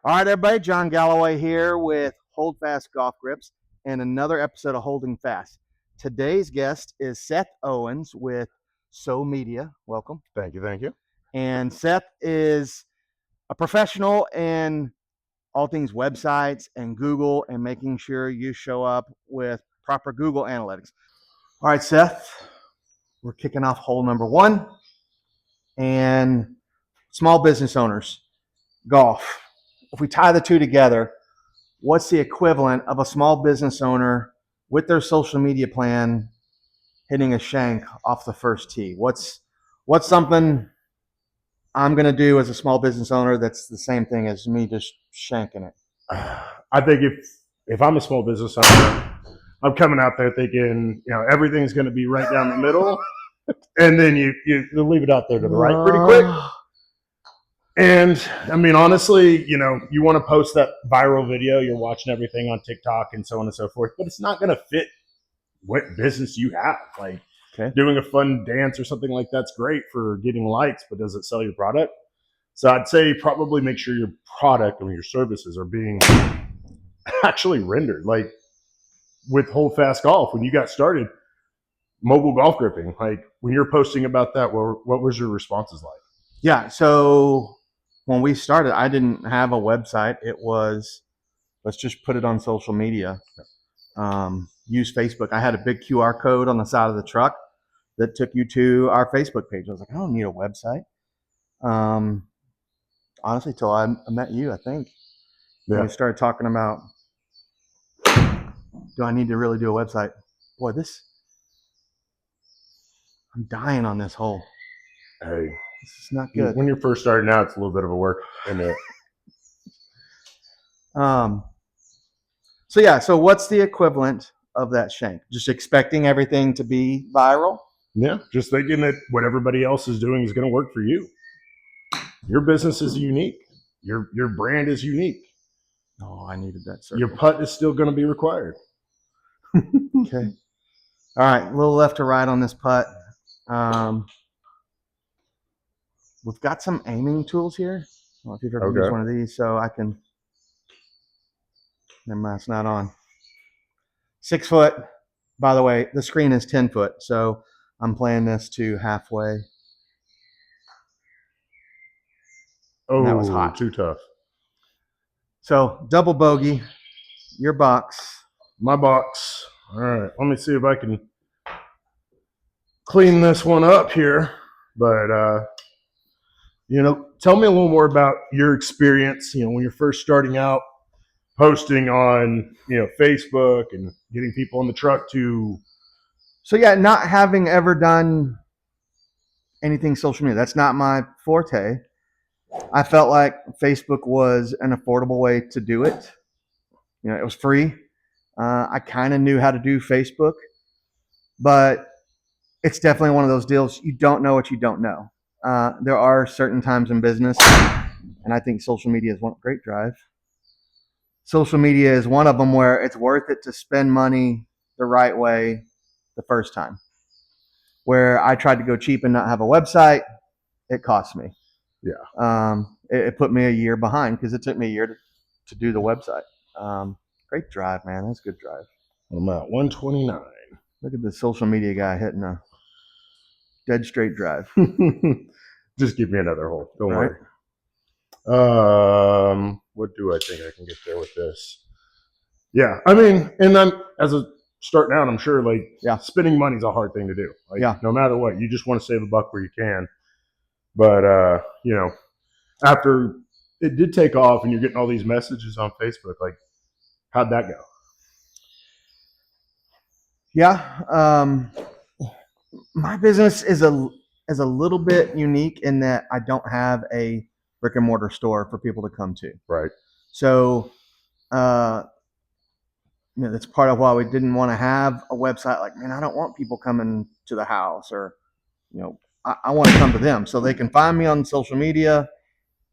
All right, everybody, John Galloway here with Hold Fast Golf Grips and another episode of Holding Fast. Today's guest is Seth Owens with So Media. Welcome. Thank you. And Seth is a professional in all things websites and Google and making sure you show up with proper Google analytics. All right, Seth, we're kicking off hole number 1. And small business owners, golf. If we tie the two together, what's the equivalent of a small business owner with their social media plan hitting a shank off the first tee? What's something I'm going to do as a small business owner that's the same thing as me just shanking it? I think if I'm a small business owner, I'm coming out there thinking, everything's going to be right down the middle, and then you leave it out there to the right pretty quick. And I mean, honestly, you want to post that viral video, you're watching everything on TikTok and so on and so forth, but it's not going to fit what business you have. Like doing a fun dance or something like that's great for getting likes, but does it sell your product? So I'd say probably make sure your product or your services are being actually rendered. Like with Hold Fast Golf, when you got started, mobile golf gripping, like when you're posting about that, what was your responses like? Yeah, so when we started, I didn't have a website. It was, let's just put it on social media. Use Facebook. I had a big QR code on the side of the truck that took you to our Facebook page. I was like, I don't need a website. Honestly, till I met you, I think. Yeah. We started talking about, do I need to really do a website? Boy, I'm dying on this hole. Hey. This is not good. When you're first starting out, it's a little bit of a work, isn't it? So what's the equivalent of that shank? Just expecting everything to be viral? Yeah, just thinking that what everybody else is doing is going to work for you. Your business is unique. Your brand is unique. Oh, I needed that circle. Your putt is still going to be required. Okay. All right, a little left to right on this putt. We've got some aiming tools here. I don't know if you've ever used one of these, so I can. Never mind, it's not on. 6 foot. By the way, the screen is 10 foot, so I'm playing this to halfway. Oh, that was hot. Too tough. So double bogey, your box. My box. All right, let me see if I can clean this one up here. But, tell me a little more about your experience, when you're first starting out, posting on, Facebook and getting people in the truck to. So yeah, not having ever done anything social media, that's not my forte. I felt like Facebook was an affordable way to do it. It was free. I kind of knew how to do Facebook, but it's definitely one of those deals. You don't know what you don't know. There are certain times in business, and I think social media is one great drive. Social media is one of them where it's worth it to spend money the right way the first time. Where I tried to go cheap and not have a website, it cost me. Yeah. It put me a year behind because it took me a year to do the website. Great drive, man. That's a good drive. I'm at 129. Look at the social media guy hitting a dead straight drive. Just give me another hole. Don't worry. What do I think I can get there with this? Yeah, I mean, and then as a starting out, I'm sure spending money is a hard thing to do. No matter what, you just want to save a buck where you can. But after it did take off and you're getting all these messages on Facebook, how'd that go? Yeah, my business is a little bit unique in that I don't have a brick and mortar store for people to come to. Right. So, that's part of why we didn't want to have a website. Like, man, I don't want people coming to the house, or, I want to come to them. So they can find me on social media,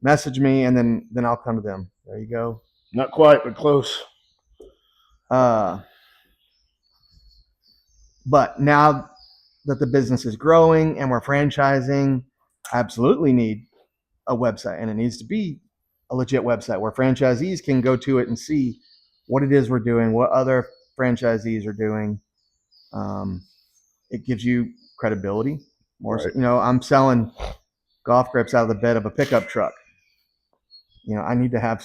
message me, and then I'll come to them. There you go. Not quite, but close. But now that the business is growing and we're franchising, I absolutely need a website, and it needs to be a legit website where franchisees can go to it and see what it is we're doing, what other franchisees are doing. It gives you credibility. More, Right. I'm selling golf grips out of the bed of a pickup truck. I need to have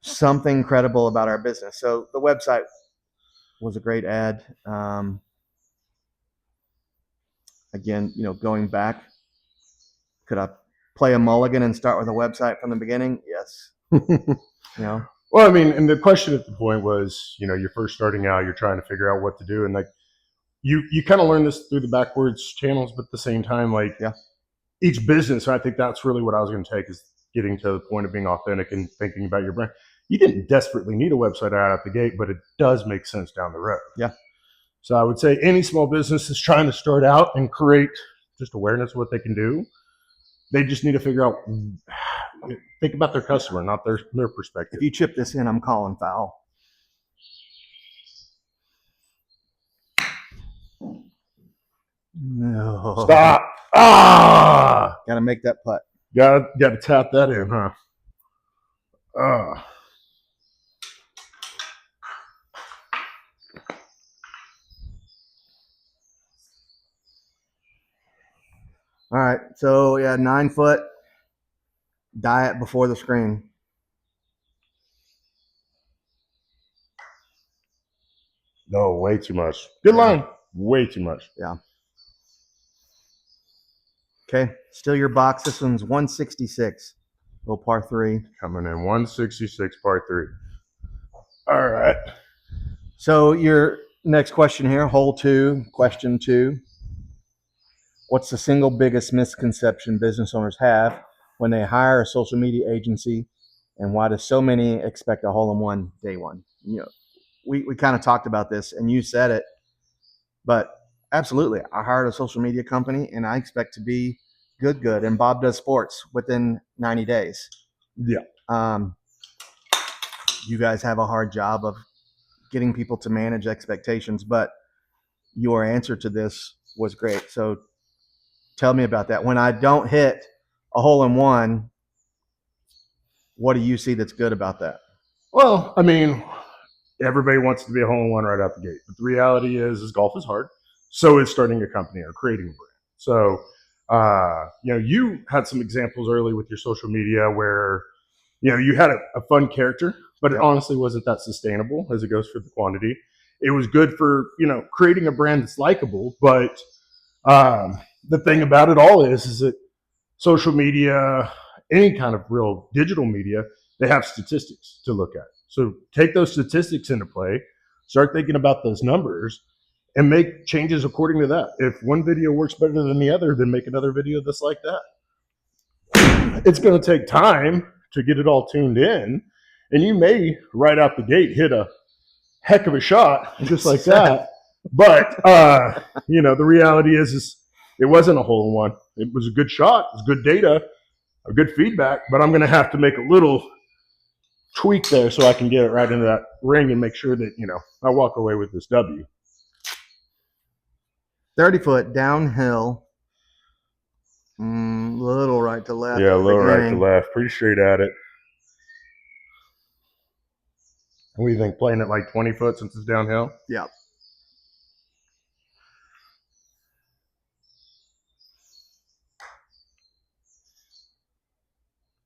something credible about our business. So the website was a great ad. Again, going back, could I play a mulligan and start with a website from the beginning? Yes. Well, I mean, and the question at the point was, you're first starting out, you're trying to figure out what to do, and like you kind of learn this through the backwards channels, but at the same time, like each business, I think that's really what I was going to take, is getting to the point of being authentic and thinking about your brand. You didn't desperately need a website out the gate, but it does make sense down the road. Yeah. So I would say any small business is trying to start out and create just awareness of what they can do. They just need to figure out, think about their customer, not their perspective. If you chip this in, I'm calling foul. No. Stop. Gotta make that putt. Got to tap that in, huh? All right. So 9 foot diet before the screen. No, way too much. Good line. Way too much. Yeah. Okay. Still your box. This one's 166. Little par 3. Coming in 166 par 3. All right. So your next question here, hole 2, question 2. What's the single biggest misconception business owners have when they hire a social media agency, and why do so many expect a hole-in-one day one? We kind of talked about this, and you said it, but absolutely, I hired a social media company, and I expect to be good, and Bob does sports within 90 days. Yeah. You guys have a hard job of getting people to manage expectations, but your answer to this was great. So tell me about that. When I don't hit a hole-in-one, what do you see that's good about that? Well, I mean, everybody wants to be a hole-in-one right out the gate, but the reality is golf is hard. So is starting a company or creating a brand. So, you had some examples early with your social media where, you had a fun character, but it honestly wasn't that sustainable as it goes for the quantity. It was good for, creating a brand that's likable, but the thing about it all is that social media, any kind of real digital media, they have statistics to look at. So take those statistics into play, start thinking about those numbers, and make changes according to that. If one video works better than the other, then make another video that's like that. It's going to take time to get it all tuned in, and you may, right out the gate, hit a heck of a shot just like that. But, the reality is it wasn't a hole-in-one. It was a good shot. It was good data, a good feedback, but I'm going to have to make a little tweak there so I can get it right into that ring and make sure that, I walk away with this W. 30 foot downhill, little right to left. Yeah, a little right to left. Pretty straight at it. What do you think, playing it like 20 foot since it's downhill? Yeah.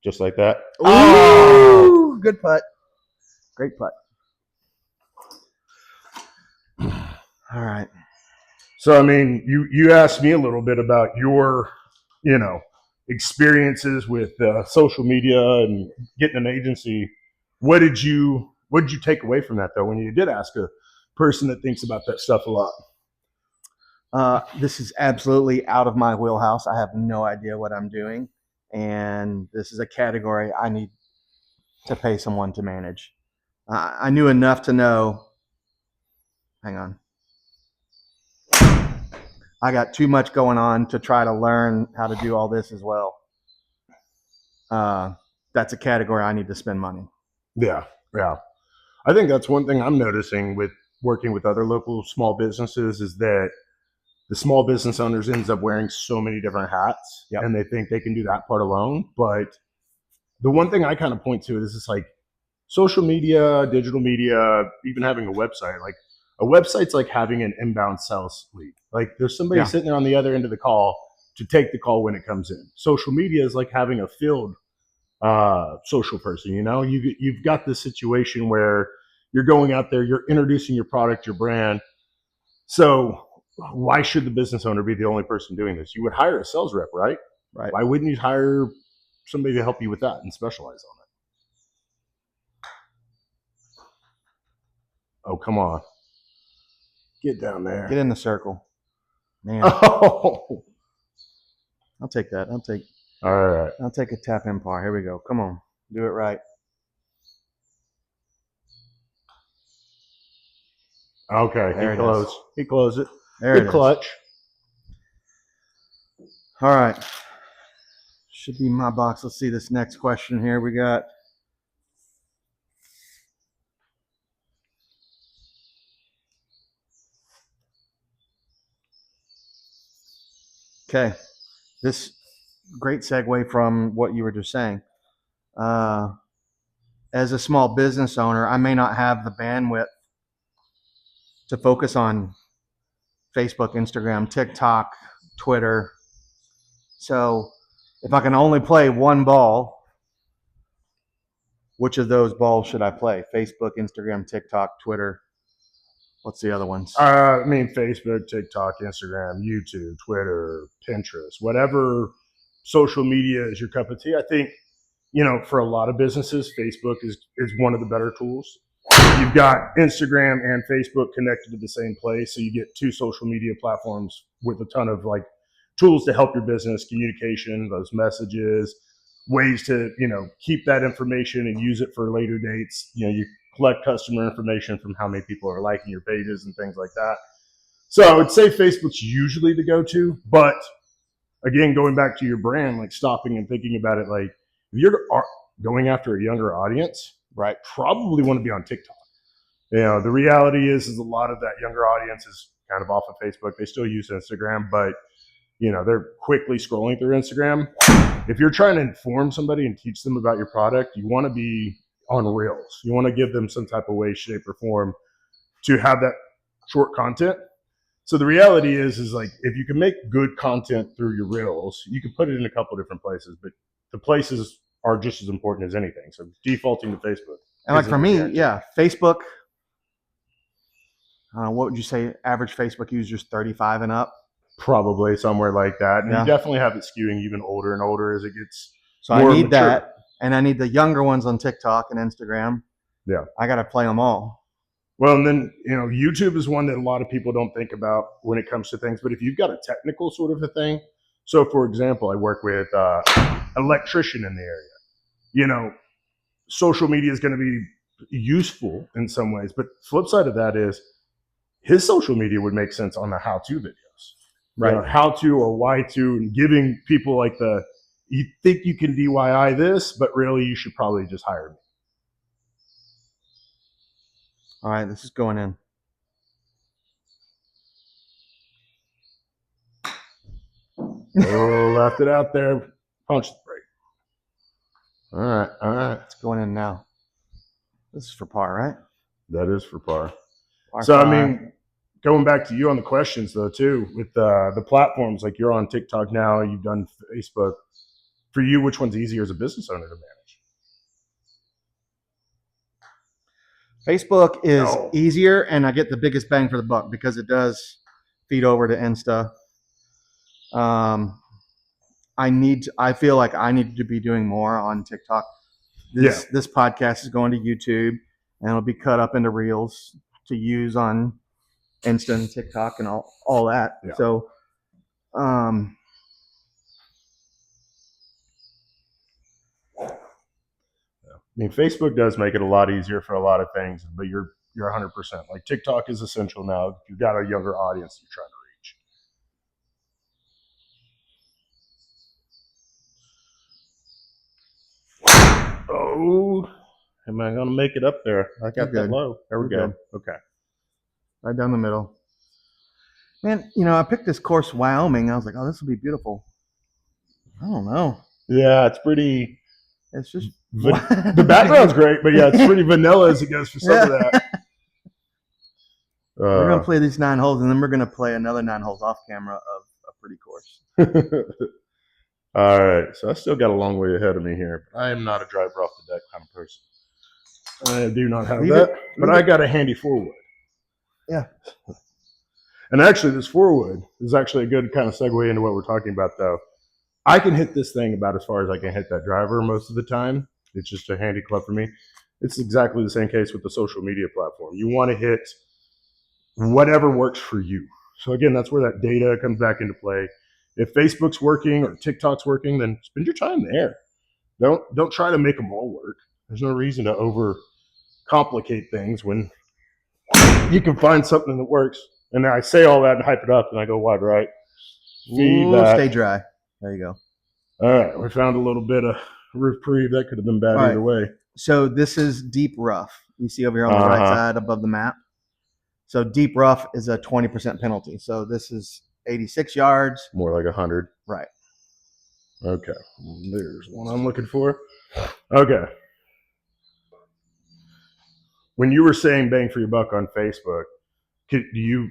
Just like that. Oh, good putt. Great putt. All right. So, I mean, you asked me a little bit about your, experiences with social media and getting an agency. What did you take away from that, though, when you did ask a person that thinks about that stuff a lot? This is absolutely out of my wheelhouse. I have no idea what I'm doing, and this is a category I need to pay someone to manage. I knew enough to know. Hang on. I got too much going on to try to learn how to do all this as well. That's a category I need to spend money. Yeah. I think that's one thing I'm noticing with working with other local small businesses is that the small business owners ends up wearing so many different hats, and they think they can do that part alone, but the one thing I kind of point to is it's like social media, digital media, even having a website. Like a website's like having an inbound sales lead. Like there's somebody sitting there on the other end of the call to take the call when it comes in. Social media is like having a field social person. You've got this situation where you're going out there, you're introducing your product, your brand. So why should the business owner be the only person doing this? You would hire a sales rep, right? Right. Why wouldn't you hire somebody to help you with that and specialize on it? Oh, come on. Get down there. Get in the circle. Man. Oh. I'll take that. All right. I'll take a tap in par. Here we go. Come on. Do it right. Okay. There He closed it. There Good it is. clutch. All right. Should be my box. Let's see this next question here. We got okay. This great segue from what you were just saying. As a small business owner, I may not have the bandwidth to focus on Facebook, Instagram, TikTok, Twitter. So if I can only play one ball, which of those balls should I play? Facebook, Instagram, TikTok, Twitter. What's the other ones? I mean, Facebook, TikTok, Instagram, YouTube, Twitter, Pinterest, whatever social media is your cup of tea. I think, for a lot of businesses, Facebook is one of the better tools. You've got Instagram and Facebook connected to the same place. So you get two social media platforms with a ton of like tools to help your business, communication, those messages, ways to, keep that information and use it for later dates. You collect customer information from how many people are liking your pages and things like that. So I would say Facebook's usually the go-to, but again, going back to your brand, like stopping and thinking about it, like if you're going after a younger audience, right, probably want to be on TikTok. The reality is a lot of that younger audience is kind of off of Facebook. They still use Instagram, but they're quickly scrolling through Instagram. If you're trying to inform somebody and teach them about your product, you want to be on Reels. You want to give them some type of way, shape, or form to have that short content. So the reality is like if you can make good content through your Reels, you can put it in a couple different places, but the places are just as important as anything. So defaulting to Facebook. And like for me, Facebook. What would you say? Average Facebook users 35 and up. Probably somewhere like that. And Yeah. You definitely have it skewing even older and older as it gets so more I need mature. That, and I need the younger ones on TikTok and Instagram. Yeah. I got to play them all. Well, and then, YouTube is one that a lot of people don't think about when it comes to things. But if you've got a technical sort of a thing, so for example, I work with an electrician in the area. Social media is going to be useful in some ways. But flip side of that is his social media would make sense on the how-to videos. Right. How to or why to, and giving people like you think you can DIY this, but really you should probably just hire me. All right, this is going in. Oh, left it out there. Punch the brake. All right. It's going in now. This is for par, right? That is for par. So, I mean, going back to you on the questions, though, too, with the platforms, like you're on TikTok now, you've done Facebook. For you, which one's easier as a business owner to manage? Facebook is easier, and I get the biggest bang for the buck because it does feed over to Insta. I feel like I need to be doing more on TikTok. This podcast is going to YouTube, and it'll be cut up into reels to use on Insta and TikTok and all that. Yeah. So, I mean, Facebook does make it a lot easier for a lot of things, but you're 100%. Like TikTok is essential now if you've got a younger audience you're trying to reach. Oh, am I going to make it up there? I got that low. There we go. Okay. Right down the middle. Man, I picked this course, Wyoming. I was like, oh, this will be beautiful. I don't know. Yeah, it's pretty. It's just The background's great, but yeah, it's pretty vanilla as it goes for some of that. We're gonna play these 9 holes, and then we're gonna play another 9 holes off camera of a pretty course. All right, so I still got a long way ahead of me here, but I am not a driver off the deck kind of person. I do not have that, but I got a handy 4-wood. Yeah. And actually, this 4-wood is actually a good kind of segue into what we're talking about, though. I can hit this thing about as far as I can hit that driver most of the time. It's just a handy club for me. It's exactly the same case with the social media platform. You want to hit whatever works for you. So again, that's where that data comes back into play. If Facebook's working or TikTok's working, then spend your time there. Don't try to make them all work. There's no reason to over complicate things when you can find something that works. And I say all that and hype it up, and I go wide right. Feedback. Stay dry. There you go. All right, we found a little bit of reprieve. That could have been bad either way. So this is deep rough. You see over here on the right side above the map. So deep rough is a 20% penalty. So this is 86 yards. More like 100. Right. Okay. There's one I'm looking for. Okay. When you were saying bang for your buck on Facebook, can you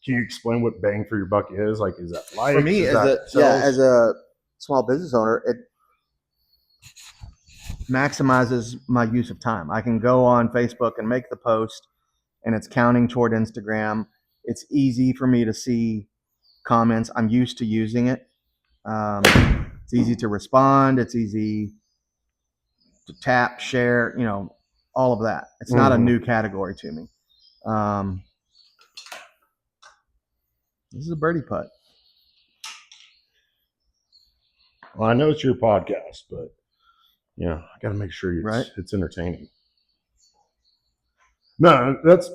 explain what bang for your buck is? Like, is that likes? For me, as a small business owner, it maximizes my use of time. I can go on Facebook and make the post, and it's counting toward Instagram. It's easy for me to see comments. I'm used to using it. It's easy to respond. It's easy to tap, share, all of that. It's not a new category to me. This is a birdie putt. Well, I know it's your podcast, but I got to make sure it's entertaining. No, it's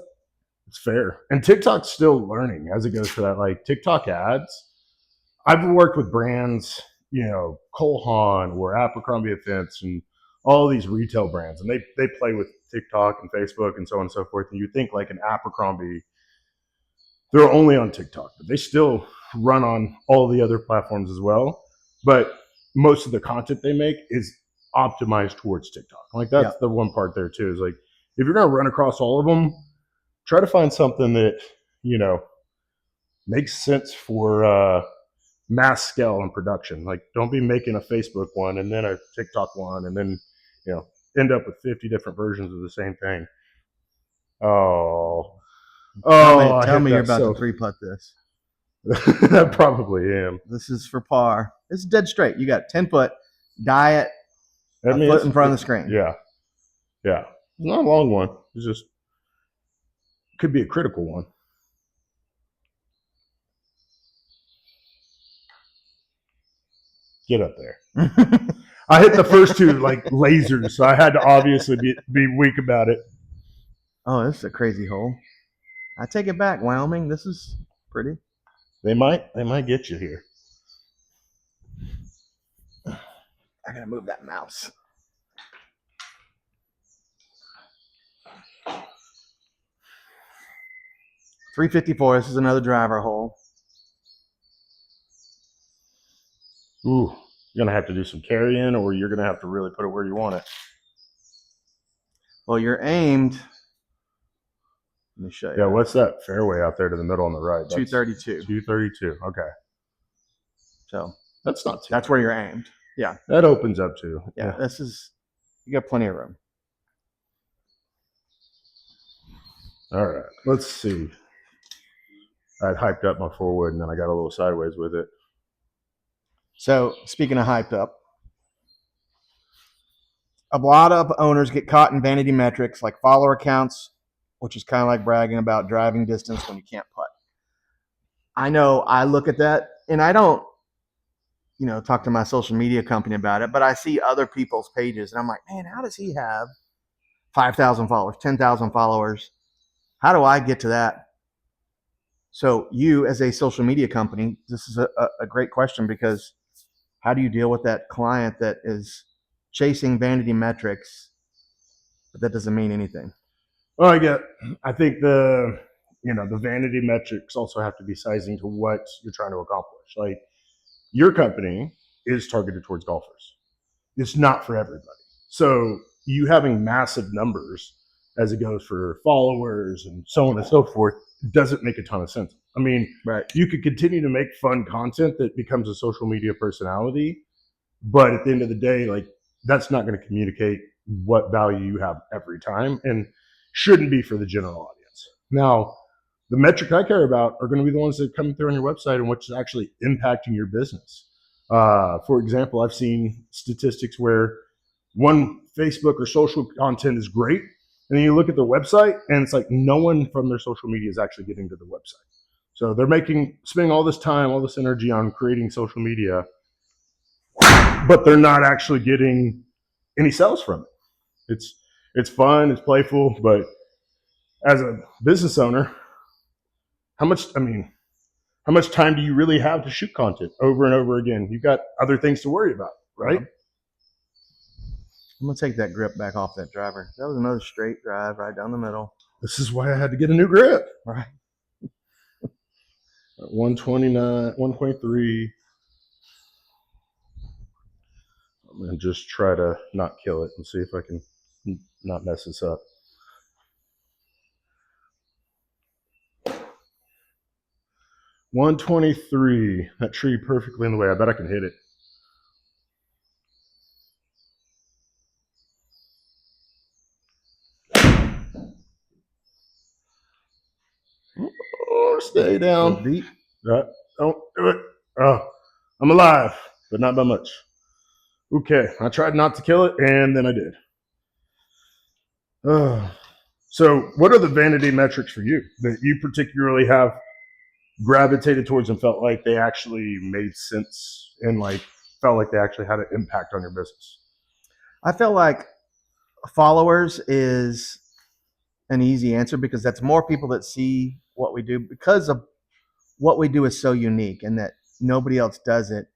fair. And TikTok's still learning as it goes for that. Like TikTok ads, I've worked with brands, Cole Haan or Abercrombie & Fitch and all these retail brands, and they play with TikTok and Facebook and so on and so forth. And you think like an Abercrombie, they're only on TikTok, but they still run on all the other platforms as well. But most of the content they make is optimized towards TikTok. Like that's the one part there too, is like, if you're going to run across all of them, try to find something that, makes sense for mass scale and production. Like don't be making a Facebook one and then a TikTok one and then, end up with 50 different versions of the same thing. Tell me you're about to 3-putt this. I probably am. This is for par. This is dead straight. You got 10 foot, diet, a foot in front of the screen. Yeah. It's not a long one. It's just could be a critical one. Get up there. I hit the first two like lasers, so I had to obviously be weak about it. Oh, this is a crazy hole. I take it back, Wyoming. This is pretty. They might get you here. I gotta move that mouse. .354. This is another driver hole. Ooh, you're gonna have to do some carrying, or you're gonna have to really put it where you want it. Well, you're aimed. Let me show you. Yeah, what's that fairway out there to the middle on the right? 232. 232. Okay. So that's not too. That's where you're aimed. Yeah. That opens up too. Yeah. This is. You got plenty of room. All right. Let's see. I'd hyped up my 4-wood and then I got a little sideways with it. So speaking of hyped up, a lot of owners get caught in vanity metrics like follower counts, which is kind of like bragging about driving distance when you can't putt. I know I look at that and I don't, talk to my social media company about it, but I see other people's pages and I'm like, man, how does he have 5,000 followers, 10,000 followers? How do I get to that? So you as a social media company, this is a great question, because how do you deal with that client that is chasing vanity metrics, but that doesn't mean anything? Well, I think the vanity metrics also have to be sizing to what you're trying to accomplish. Like your company is targeted towards golfers. it's not for everybody. So you having massive numbers as it goes for followers and so on and so forth doesn't make a ton of sense. I mean, Right. you could continue to make fun content that becomes a social media personality, but at the end of the day, like, that's not going to communicate what value you have every time and shouldn't be for the general audience. Now, the metric I care about are going to be the ones that come through on your website and what's actually impacting your business. For example, I've seen statistics where one Facebook or social content is great, and then you look at their website and it's like no one from their social media is actually getting to the website. So they're spending all this time, all this energy on creating social media, but they're not actually getting any sales from it. It's fun, it's playful, but as a business owner, how much time do you really have to shoot content over and over again? You've got other things to worry about, right? I'm gonna take that grip back off that driver. That was another straight drive right down the middle. This is why I had to get a new grip. Right. 129, 123. I'm going to just try to not kill it and see if I can not mess this up. $123. That tree perfectly in the way. I bet I can hit it. Oh, stay down. Deep. Don't do it. Oh, I'm alive, but not by much. Okay, I tried not to kill it, and then I did. So what are the vanity metrics for you that you particularly have gravitated towards and felt like they actually made sense and like felt like they actually had an impact on your business? I felt like followers is an easy answer because that's more people that see what we do because of what we do is so unique and that nobody else does it.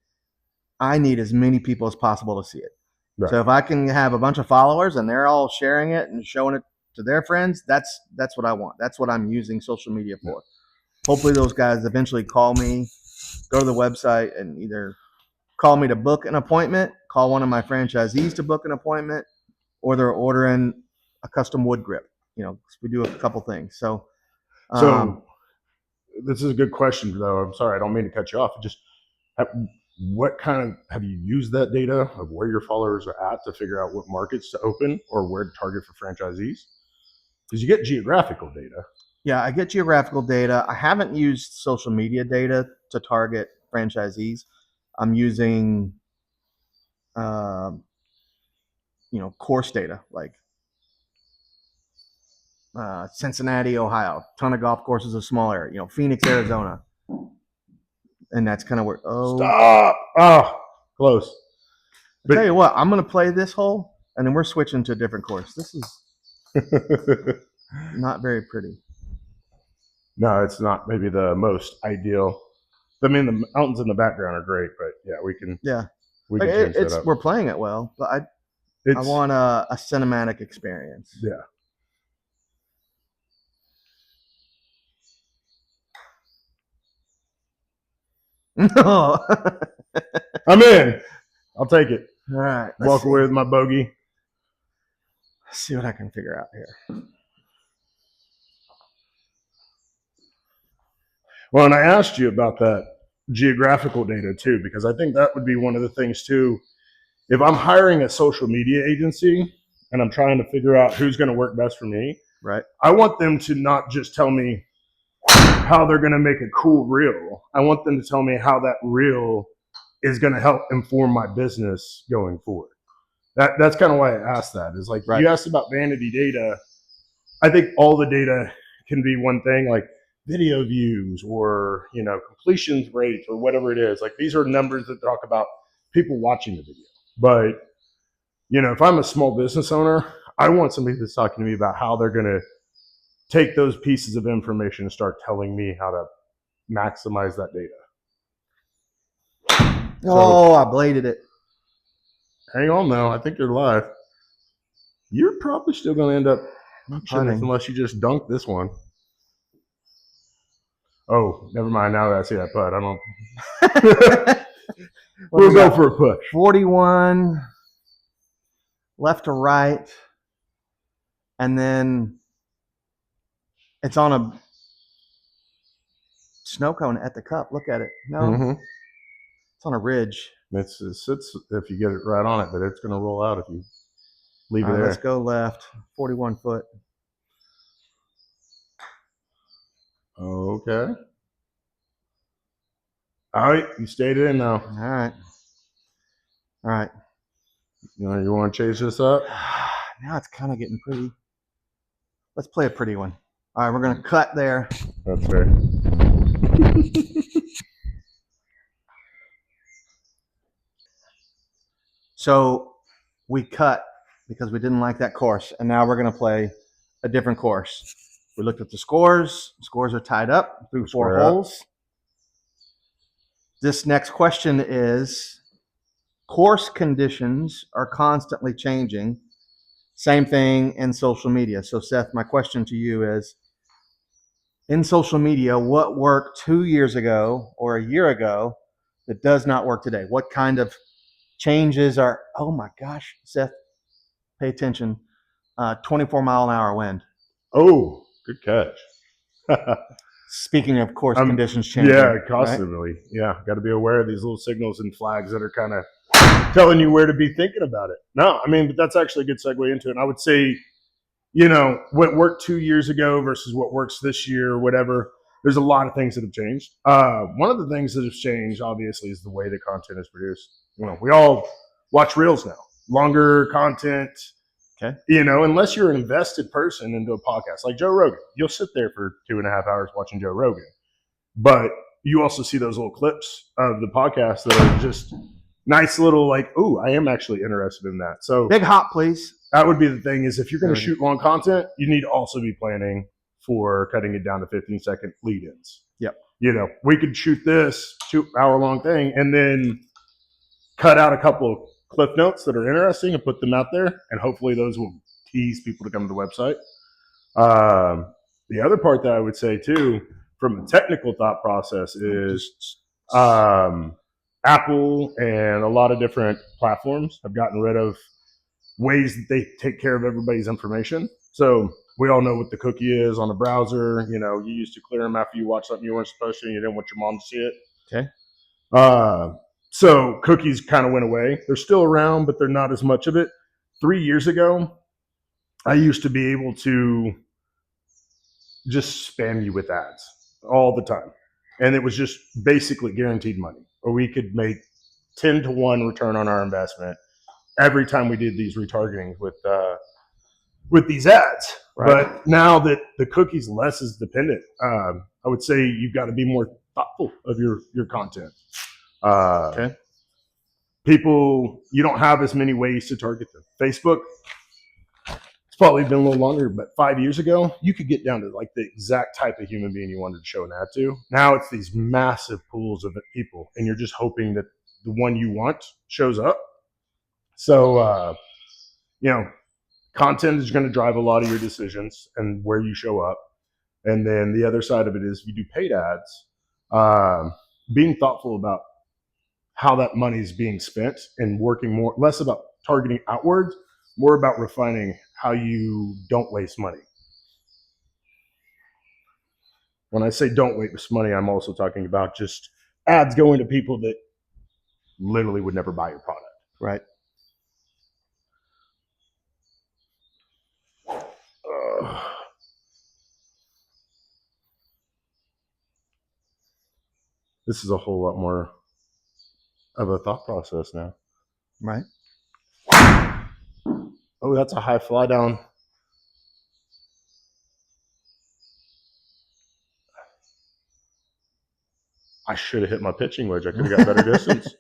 I need as many people as possible to see it. Right. So if I can have a bunch of followers and they're all sharing it and showing it to their friends, that's what I want. That's what I'm using social media for. Hopefully those guys eventually call me, go to the website and either call me to book an appointment, call one of my franchisees to book an appointment, or they're ordering a custom wood grip. You know, we do a couple things. So this is a good question, though. I'm sorry, I don't mean to cut you off. Just what kind of have you used that data of where your followers are at to figure out what markets to open or where to target for franchisees? Because you get geographical data. Yeah, I get geographical data. I haven't used social media data to target franchisees. I'm using, course data like Cincinnati, Ohio, ton of golf courses, a small area. Phoenix, Arizona, and that's kind of where. Stop! Close. But tell you what, I'm gonna play this hole, and then we're switching to a different course. This is not very pretty. No, it's not maybe the most ideal. I mean, the mountains in the background are great, but yeah, we can. Yeah, we can change that up. We're playing it well, but I want a cinematic experience. Yeah. No. I'm in. I'll take it. All right. Walk away with my bogey. Let's see what I can figure out here. Well, and I asked you about that geographical data too, because I think that would be one of the things too. If I'm hiring a social media agency and I'm trying to figure out who's going to work best for me, right? I want them to not just tell me how they're going to make a cool reel. I want them to tell me how that reel is going to help inform my business going forward. That's kind of why I asked that. Is like You asked about vanity data. I think all the data can be one thing, like video views or completions rate or whatever it is. Like these are numbers that talk about people watching the video. But if I'm a small business owner, I want somebody that's talking to me about how they're going to take those pieces of information and start telling me how to maximize that data. Oh, I bladed it. Hang on now. I think you're live. You're probably still going to end up punting unless you just dunk this one. Oh, never mind. Now that I see that putt, I don't. We'll go for a push. 41. left to right, and then it's on a snow cone at the cup. Look at it. No, Mm-hmm. it's on a ridge. It sits if you get it right on it, but it's going to roll out if you leave All it right, there. let's go left. 41 foot. Okay. All right, you stayed in now. All right. All right. You want to change this up? Now it's kind of getting pretty. Let's play a pretty one. All right, we're going to cut there. That's fair. So we cut because we didn't like that course, and now we're going to play a different course. We looked at the scores. Scores are tied up through 4 holes. This next question is, course conditions are constantly changing. Same thing in social media. So Seth, my question to you is, in social media, what worked 2 years ago or a year ago that does not work today? What kind of changes are, oh my gosh, Seth, pay attention, 24-mile-an-hour wind. Oh, good catch. Speaking of course conditions changing. Yeah, constantly. Right? Yeah, got to be aware of these little signals and flags that are kind of telling you where to be thinking about it. No, I mean, but that's actually a good segue into it. And I would say, what worked 2 years ago versus what works this year or whatever, there's a lot of things that have changed. One of the things that has changed, obviously, is the way the content is produced. We all watch reels now, longer content. Okay. Unless you're an invested person into a podcast like Joe Rogan, you'll sit there for 2.5 hours watching Joe Rogan. But you also see those little clips of the podcast that are just nice little like, oh, I am actually interested in that. So big hop, please. That would be the thing is if you're going to shoot long content, you need to also be planning for cutting it down to 15-second lead-ins. Yep. We could shoot this 2-hour-long thing and then cut out a couple of clip notes that are interesting and put them out there, and hopefully those will tease people to come to the website. The other part that I would say too, from a technical thought process, is Apple and a lot of different platforms have gotten rid of ways that they take care of everybody's information. So we all know what the cookie is on a browser. You used to clear them after you watched something you weren't supposed to, and you didn't want your mom to see it. Okay. So cookies kind of went away. They're still around, but they're not as much of it. 3 years ago, I used to be able to just spam you with ads all the time. And it was just basically guaranteed money. Or we could make 10-to-1 return on our investment every time we did these retargetings with these ads. Right. But now that the cookie's less is dependent, I would say you've got to be more thoughtful of your content. Okay. People, you don't have as many ways to target them. Facebook, it's probably been a little longer, but 5 years ago, you could get down to like the exact type of human being you wanted to show an ad to. Now it's these massive pools of people, and you're just hoping that the one you want shows up. So, content is going to drive a lot of your decisions and where you show up. And then the other side of it is if you do paid ads, being thoughtful about how that money is being spent and working less about targeting outwards, more about refining how you don't waste money. When I say don't waste money, I'm also talking about just ads going to people that literally would never buy your product. Right. This is a whole lot more of a thought process now. Right. Oh, that's a high fly down. I should have hit my pitching wedge. I could have got better distance.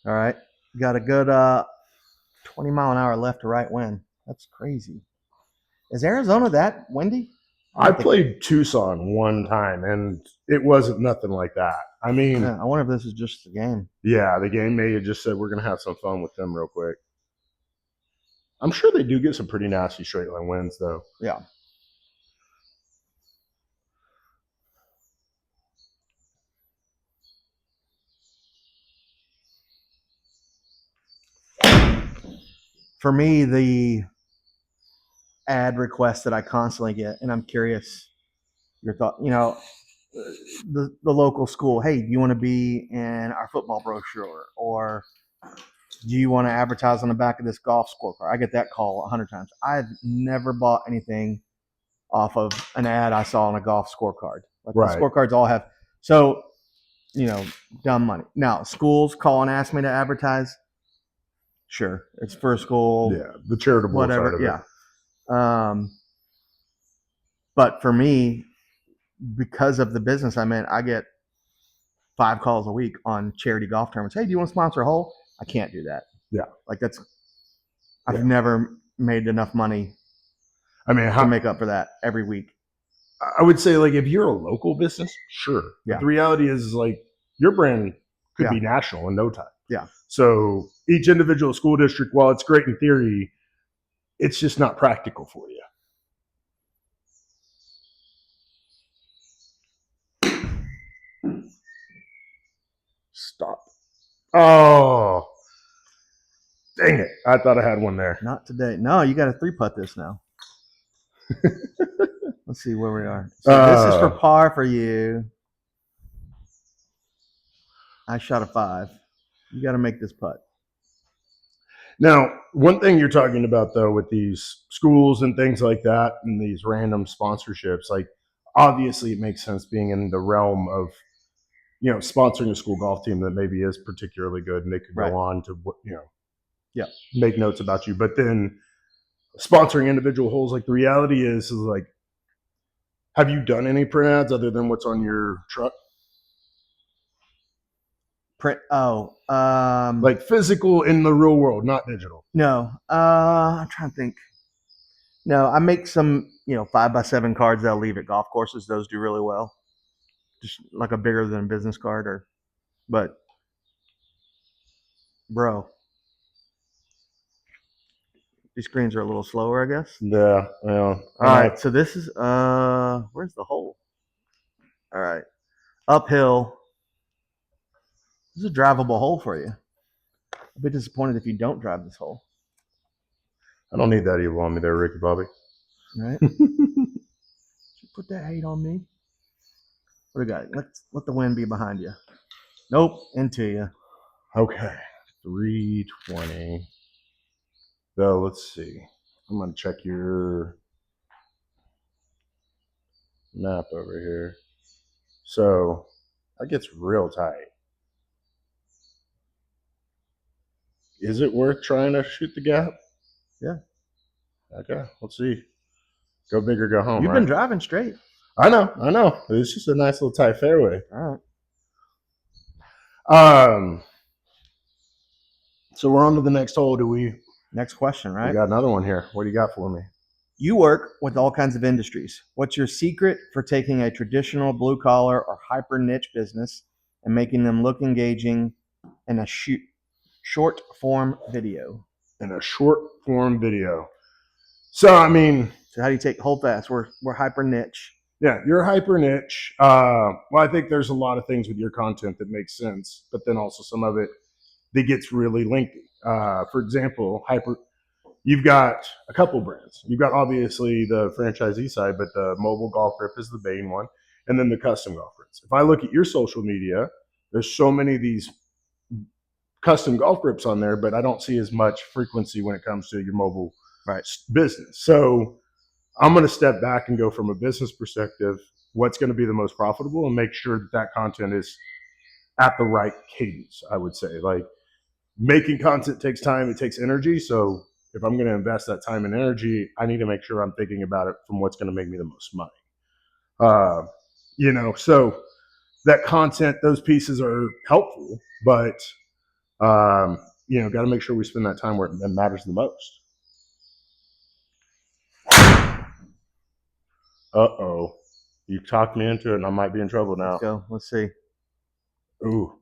All right. Got a good 20-mile-an-hour left to right wind. That's crazy. Is Arizona that windy? I played Tucson one time, and it wasn't nothing like that. I mean, I wonder if this is just the game. Yeah, the game may have just said we're going to have some fun with them real quick. I'm sure they do get some pretty nasty straight line wins, though. Yeah. for me, the ad requests that I constantly get, and I'm curious your thought. The local school. Hey, do you want to be in our football brochure, or do you want to advertise on the back of this golf scorecard? I get that call 100 times. I've never bought anything off of an ad I saw on a golf scorecard. Like the Right. scorecards all have so dumb money. Now schools call and ask me to advertise. Sure, it's for a school. Yeah, the charitable whatever. side of it. Yeah. But for me, because of the business I'm in, I get 5 calls a week on charity golf tournaments. Hey, do you want to sponsor a hole? I can't do that. Yeah. Like I've never made enough money to make up for that every week. I would say, like, if you're a local business, sure. Yeah. But the reality is, like, your brand could be national in no time. Yeah. So each individual school district, while it's great in theory, it's just not practical for you. Stop. Oh, dang it. I thought I had one there. Not today. No, you got to 3-putt this now. Let's see where we are. So this is for par for you. I shot a 5. You got to make this putt. Now, one thing you're talking about, though, with these schools and things like that and these random sponsorships, like, obviously it makes sense being in the realm of, sponsoring a school golf team that maybe is particularly good and they could go on to, make notes about you. But then sponsoring individual holes, like, the reality is like, have you done any print ads other than what's on your truck? Print. Like physical in the real world, not digital. No. I'm trying to think. No, I make some 5x7 cards that I'll leave at golf courses. Those do really well. Just like a bigger than business card, but bro, these screens are a little slower, I guess. Yeah. Well, all right. So this is where's the hole? All right, uphill. This is a drivable hole for you. I'll be disappointed if you don't drive this hole. I don't need that evil on me there, Ricky Bobby. Right? You put that hate on me. What do we got? Let the wind be behind you. Nope, into you. Okay, 320. So let's see. I'm gonna check your map over here. So that gets real tight. Is it worth trying to shoot the gap? Yeah. Okay, let's see. Go big or go home. You've been driving straight. I know. It's just a nice little tight fairway. All right. So we're on to the next hole. Next question, right? We got another one here. What do you got for me? You work with all kinds of industries. What's your secret for taking a traditional blue collar or hyper niche business and making them look engaging in a short form video? So I mean, so how do you take hold fast? We're hyper niche. Yeah, you're hyper niche. Well, I think there's a lot of things with your content that makes sense, but then also some of it that gets really lengthy. For example, you've got a couple brands. You've got obviously the franchisee side, but the mobile golf grip is the main one, and then the custom golf grips. If I look at your social media, there's so many of these custom golf grips on there, but I don't see as much frequency when it comes to your mobile business. So I'm going to step back and go from a business perspective, what's going to be the most profitable, and make sure that content is at the right cadence, I would say. Like, making content takes time, it takes energy. So if I'm going to invest that time and energy, I need to make sure I'm thinking about it from what's going to make me the most money. So that content, those pieces are helpful, but, got to make sure we spend that time where it matters the most. Uh-oh. You talked me into it, and I might be in trouble now. Let's go. Let's see. Ooh.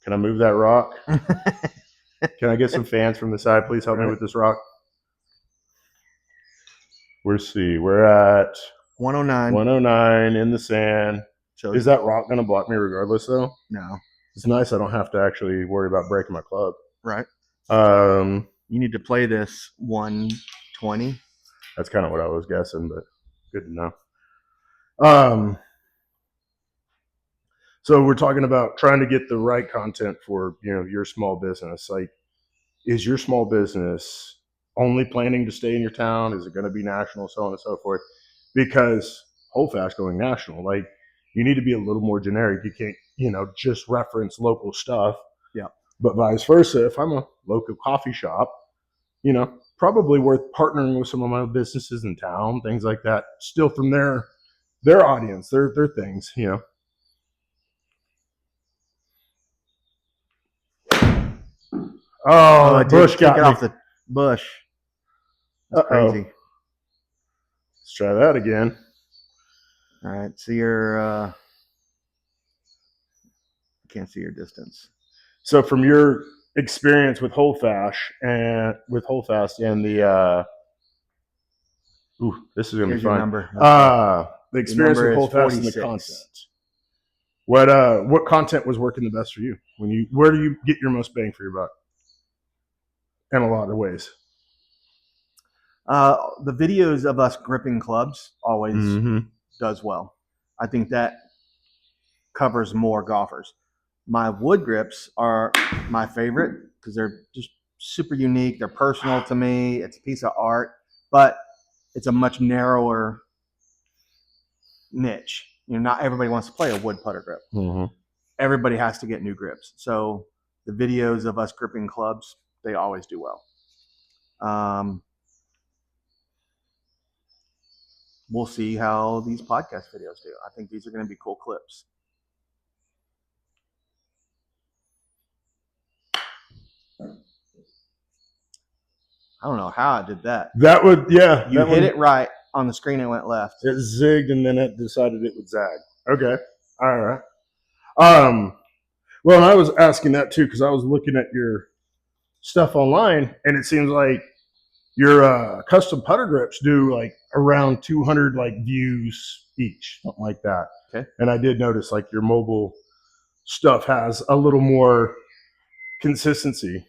Can I move that rock? Can I get some fans from the side? Please help me with this rock. We're at 109. 109 in the sand. So is that rock going to block me regardless, though? No. It's nice I don't have to actually worry about breaking my club. Right. You need to play this 120. That's kind of what I was guessing, but good to know. So we're talking about trying to get the right content for, you know, your small business. Like, is your small business only planning to stay in your town? Is it going to be national, so on and so forth? Because Whole Fast going national, like, you need to be a little more generic. You can't, you know, just reference local stuff. Yeah. But vice versa, if I'm a local coffee shop, you know, probably worth partnering with some of my businesses in town, things like that. Still from their audience, their things, you know. Oh, it bush did got take it me. off the bush. That's crazy. Let's try that again. All right, so you're can't see your distance. So from your experience with Whole Fast and the this is gonna Here's be your fun. number. The experience with Whole Fast and the 46. content. What content was working the best for you? Where do you get your most bang for your buck? In a lot of ways. The videos of us gripping clubs always does well. I think that covers more golfers. My wood grips are my favorite because they're just super unique. They're personal to me. It's a piece of art, but it's a much narrower niche. You know, not everybody wants to play a wood putter grip. Mm-hmm. Everybody has to get new grips. So the videos of us gripping clubs, they always do well. We'll see how these podcast videos do. I think these are going to be cool clips. I don't know how I did that. That would, yeah. You hit it right on the screen. It went left. It zigged and then it decided it would zag. Okay. All right. Well, and I was asking that too because I was looking at your stuff online, and it seems like your custom putter grips do like around 200 like views each, something like that. Okay. And I did notice like your mobile stuff has a little more consistency.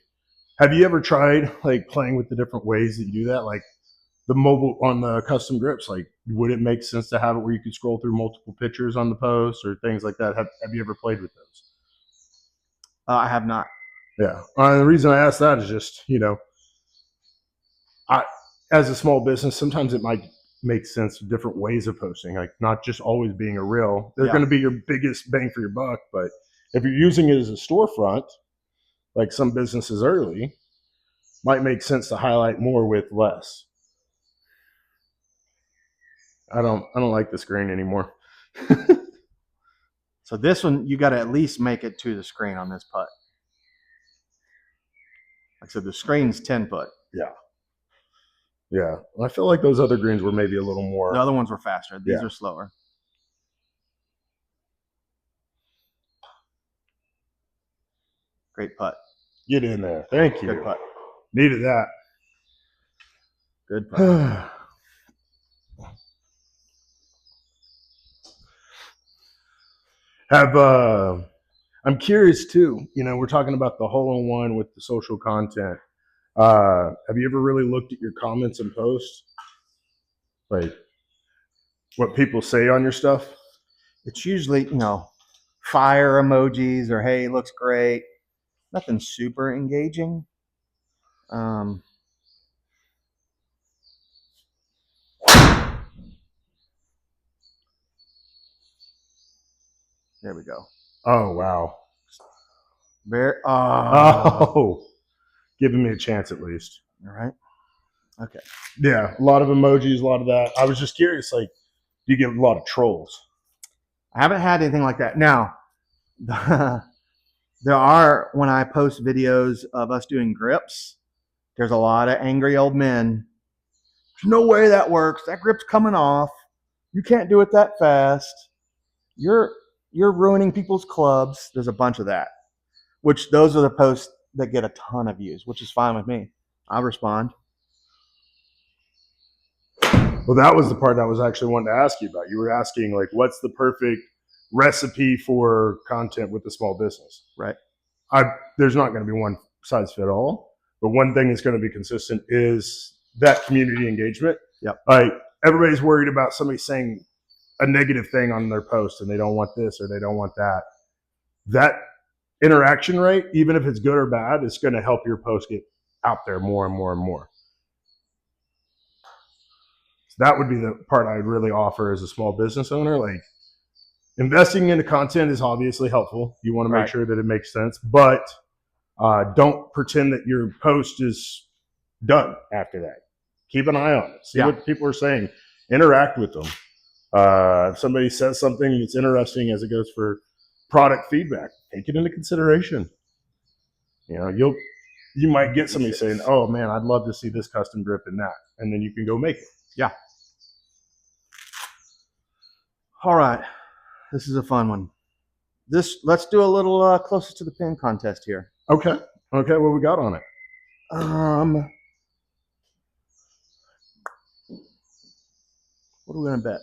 Have you ever tried like playing with the different ways that you do that? Like the mobile on the custom grips, like would it make sense to have it where you could scroll through multiple pictures on the post or things like that? Have you ever played with those? I have not. Yeah. The reason I ask that is just, you know, as a small business, sometimes it might make sense different ways of posting, like not just always being a reel. They're going to be your biggest bang for your buck, but if you're using it as a storefront, like some businesses early, might make sense to highlight more with less. I don't like the screen anymore. So this one, you got to at least make it to the screen on this putt. Like I said, the screen's 10 foot. Yeah. Yeah. Well, I feel like those other greens were maybe a little more. The other ones were faster. These are slower. Great putt. Get in there. Thank you. Good putt. Needed that. Good putt. I'm curious too. You know, we're talking about the hole-in-one with the social content. Have you ever really looked at your comments and posts, like what people say on your stuff? It's usually, you know, fire emojis or hey, looks great. Nothing super engaging. There we go. Oh wow. Giving me a chance at least. All right. Okay. Yeah, a lot of emojis, a lot of that. I was just curious, like, do you get a lot of trolls? I haven't had anything like that. Now, there are, when I post videos of us doing grips, there's a lot of angry old men. There's no way that works. That grip's coming off. You can't do it that fast. You're ruining people's clubs. There's a bunch of that, which those are the posts that get a ton of views, which is fine with me. I'll respond. Well, that was the part I was actually wanting to ask you about. You were asking, like, what's the perfect recipe for content with a small business? Right. There's not going to be one size fit all, But one thing that's going to be consistent is that community engagement. Yep. Like everybody's worried about somebody saying a negative thing on their post and they don't want this or they don't want that. That interaction rate, even if it's good or bad, is going to help your post get out there more and more and more. So that would be the part I'd really offer as a small business owner. Like investing into content is obviously helpful. You want to make Right. sure that it makes sense, but don't pretend that your post is done after that. Keep an eye on it. See what people are saying. Interact with them. If somebody says something that's interesting as it goes for product feedback, take it into consideration. You know, you might get somebody saying, "Oh man, I'd love to see this custom drip in that," and then you can go make it. Yeah. All right. This is a fun one. Let's do a little closest to the pin contest here. Okay. Okay. What we got on it? What are we gonna bet?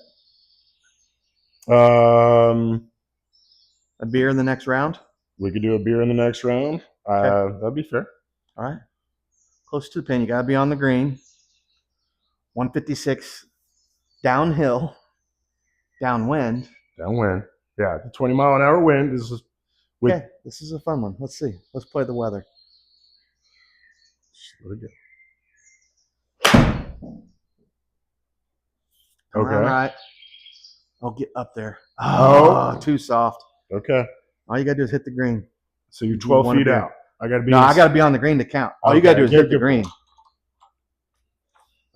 A beer in the next round? We could do a beer in the next round. Okay. That'd be fair. All right. Close to the pin. You got to be on the green. 156 downhill, downwind. Downwind. Yeah, the 20-mile-an-hour wind is. Okay, this is a fun one. Let's see. Let's play the weather. Okay. All right. I'll get up there. Oh, too soft. Okay. All you got to do is hit the green. So you're 12 feet out. I got to be. No, I got to be on the green to count. All you got to do is hit the green.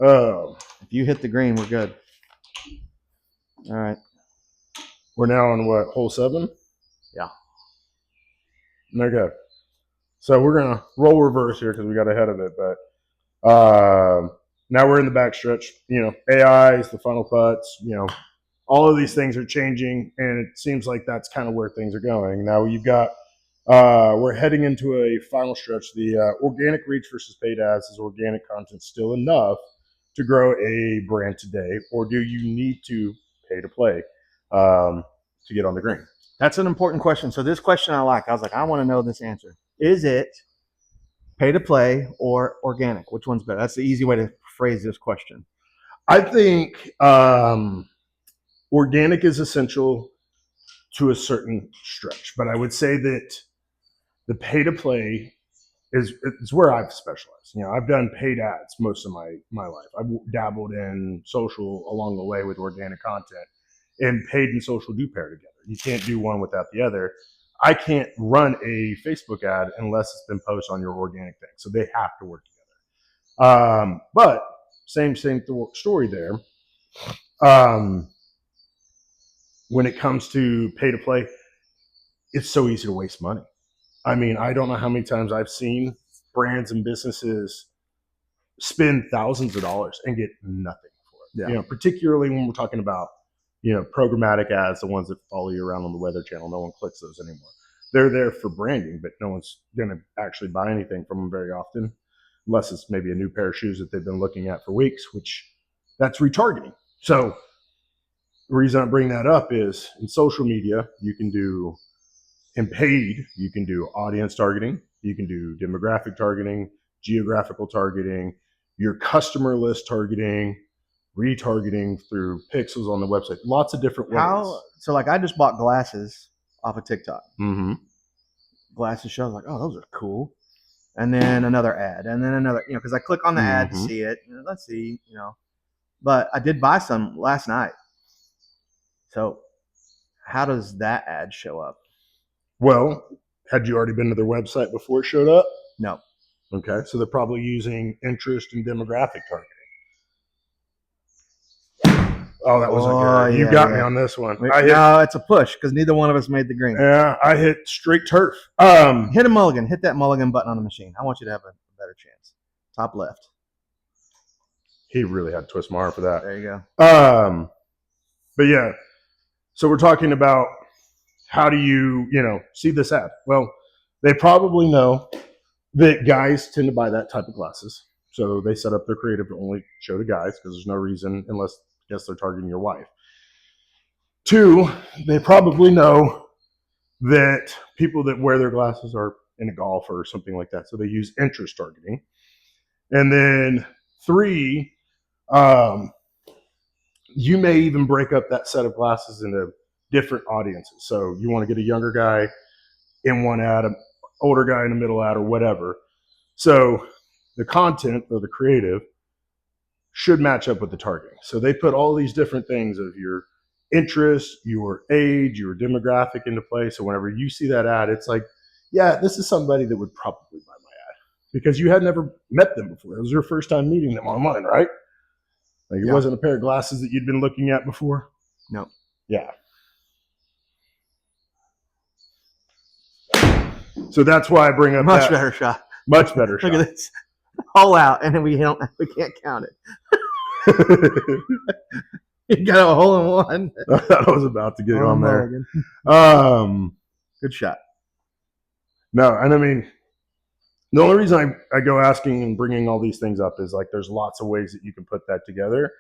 Oh. If you hit the green, we're good. All right. We're now on what, hole 7? Yeah. Okay. So we're going to roll reverse here because we got ahead of it. But now we're in the backstretch. You know, AIs, the funnel putts, you know, all of these things are changing. And it seems like that's kind of where things are going. Now you've got, we're heading into a final stretch. The organic reach versus paid ads. Is organic content still enough to grow a brand today? Or do you need to pay to play to get on the green? That's an important question. So this question I like. I was like, I want to know this answer. Is it pay to play or organic? Which one's better? That's the easy way to phrase this question. I think organic is essential to a certain stretch, but I would say that the pay to play is where I've specialized. You know, I've done paid ads most of my life. I've dabbled in social along the way with organic content, and paid and social do pair together. You can't do one without the other. I can't run a Facebook ad unless it's been posted on your organic thing. So they have to work together. But same story there. When it comes to pay to play, it's so easy to waste money. I mean, I don't know how many times I've seen brands and businesses spend thousands of dollars and get nothing for it. Yeah. You know, particularly when we're talking about, you know, programmatic ads, the ones that follow you around on the Weather Channel. No one clicks those anymore. They're there for branding, but no one's going to actually buy anything from them very often, unless it's maybe a new pair of shoes that they've been looking at for weeks, which that's retargeting. So the reason I bring that up is in social media, you can do, in paid, you can do audience targeting, you can do demographic targeting, geographical targeting, your customer list targeting, retargeting through pixels on the website. Lots of different ways. So like I just bought glasses off of TikTok. Mm-hmm. Glasses show, like, oh, those are cool. And then another ad, and then another, you know, because I click on the ad to see it. You know, let's see, you know. But I did buy some last night. So how does that ad show up? Well, had you already been to their website before it showed up? No. Okay, so they're probably using interest and demographic targeting. Oh, that wasn't good. You got me on this one. No, it's a push because neither one of us made the green. Yeah, I hit straight turf. Hit a mulligan. Hit that mulligan button on the machine. I want you to have a better chance. Top left. He really had to twist my arm for that. There you go. But yeah, so we're talking about how do you see this ad? Well, they probably know that guys tend to buy that type of glasses. So they set up their creative to only show to guys because there's no reason, unless I guess they're targeting your wife. 2, they probably know that people that wear their glasses are into golf or something like that. So they use interest targeting. And then 3, you may even break up that set of glasses into different audiences. So you want to get a younger guy in one ad, an older guy in the middle ad, or whatever. So the content or the creative should match up with the targeting. So they put all these different things of your interest, your age, your demographic into play. So whenever you see that ad, it's like, yeah, this is somebody that would probably buy my ad because you had never met them before. It was your first time meeting them online, right? Like it wasn't a pair of glasses that you'd been looking at before. No. Yeah. So that's why I bring up much better shot. Much better shot. Look at this. All out, and then we can't count it. You got a hole in one. I thought I was about to get on there. Good shot. No, and I mean, the only reason I go asking and bringing all these things up is like there's lots of ways that you can put that together.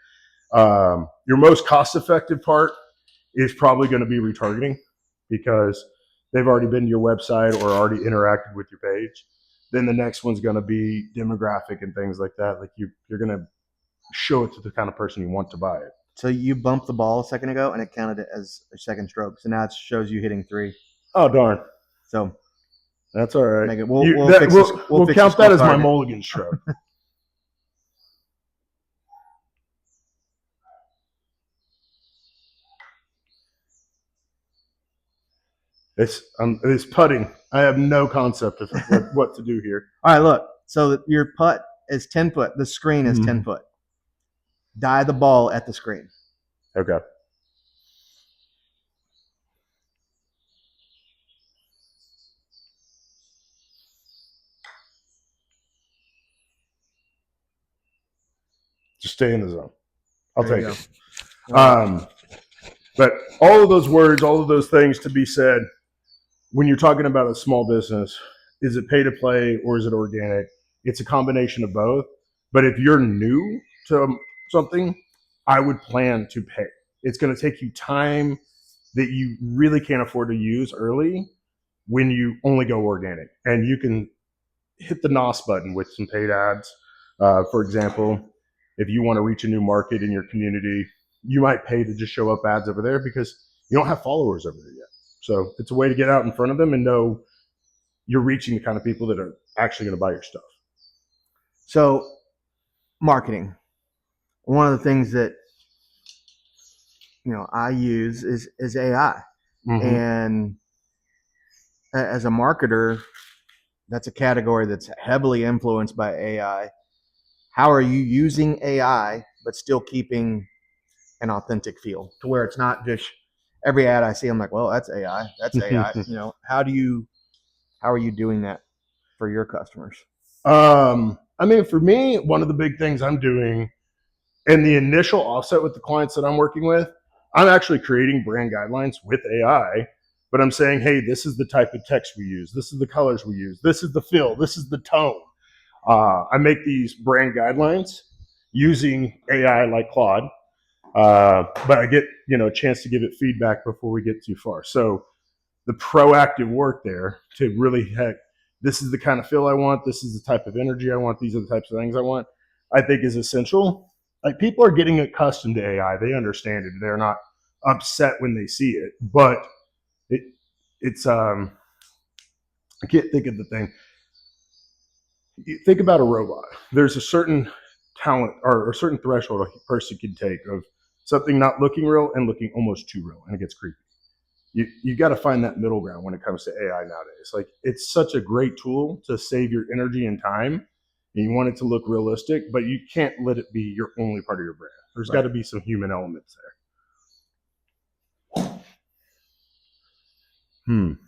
Your most cost-effective part is probably going to be retargeting because they've already been to your website or already interacted with your page. Then the next one's going to be demographic and things like that. Like you're going to show it to the kind of person you want to buy it. So you bumped the ball a second ago, and it counted it as a second stroke. So now it shows you hitting 3. Oh, darn. So that's all right. We'll count that as my mulligan stroke. It's putting. I have no concept of what to do here. All right, look. So your putt is 10 foot. The screen is 10 foot. Die the ball at the screen. Okay. Just stay in the zone. I'll take it. But all of those words, all of those things to be said, when you're talking about a small business, is it pay to play or is it organic? It's a combination of both. But if you're new to something, I would plan to pay. It's going to take you time that you really can't afford to use early when you only go organic. And you can hit the NOS button with some paid ads. For example, if you want to reach a new market in your community, you might pay to just show up ads over there because you don't have followers over there yet. So it's a way to get out in front of them and know you're reaching the kind of people that are actually going to buy your stuff. So marketing. One of the things that I use is AI. And as a marketer, that's a category that's heavily influenced by AI. How are you using AI but still keeping an authentic feel to where it's not just every ad I see, I'm like, well, that's AI. That's AI. How are you doing that for your customers? I mean, for me, one of the big things I'm doing in the initial offset with the clients that I'm working with, I'm actually creating brand guidelines with AI, but I'm saying, hey, this is the type of text we use. This is the colors we use. This is the feel. This is the tone. I make these brand guidelines using AI like Claude, but I get a chance to give it feedback before we get too far. So the proactive work there to really this is the kind of feel I want. This is the type of energy I want. These are the types of things I want. I think is essential. Like people are getting accustomed to AI. They understand it. They're not upset when they see it, but it's I can't think of the thing. You think about a robot. There's a certain talent or a certain threshold a person can take of something not looking real and looking almost too real, and it gets creepy. You got to find that middle ground when it comes to AI nowadays. Like it's such a great tool to save your energy and time, and you want it to look realistic, but you can't let it be your only part of your brand. There's got to be some human elements there.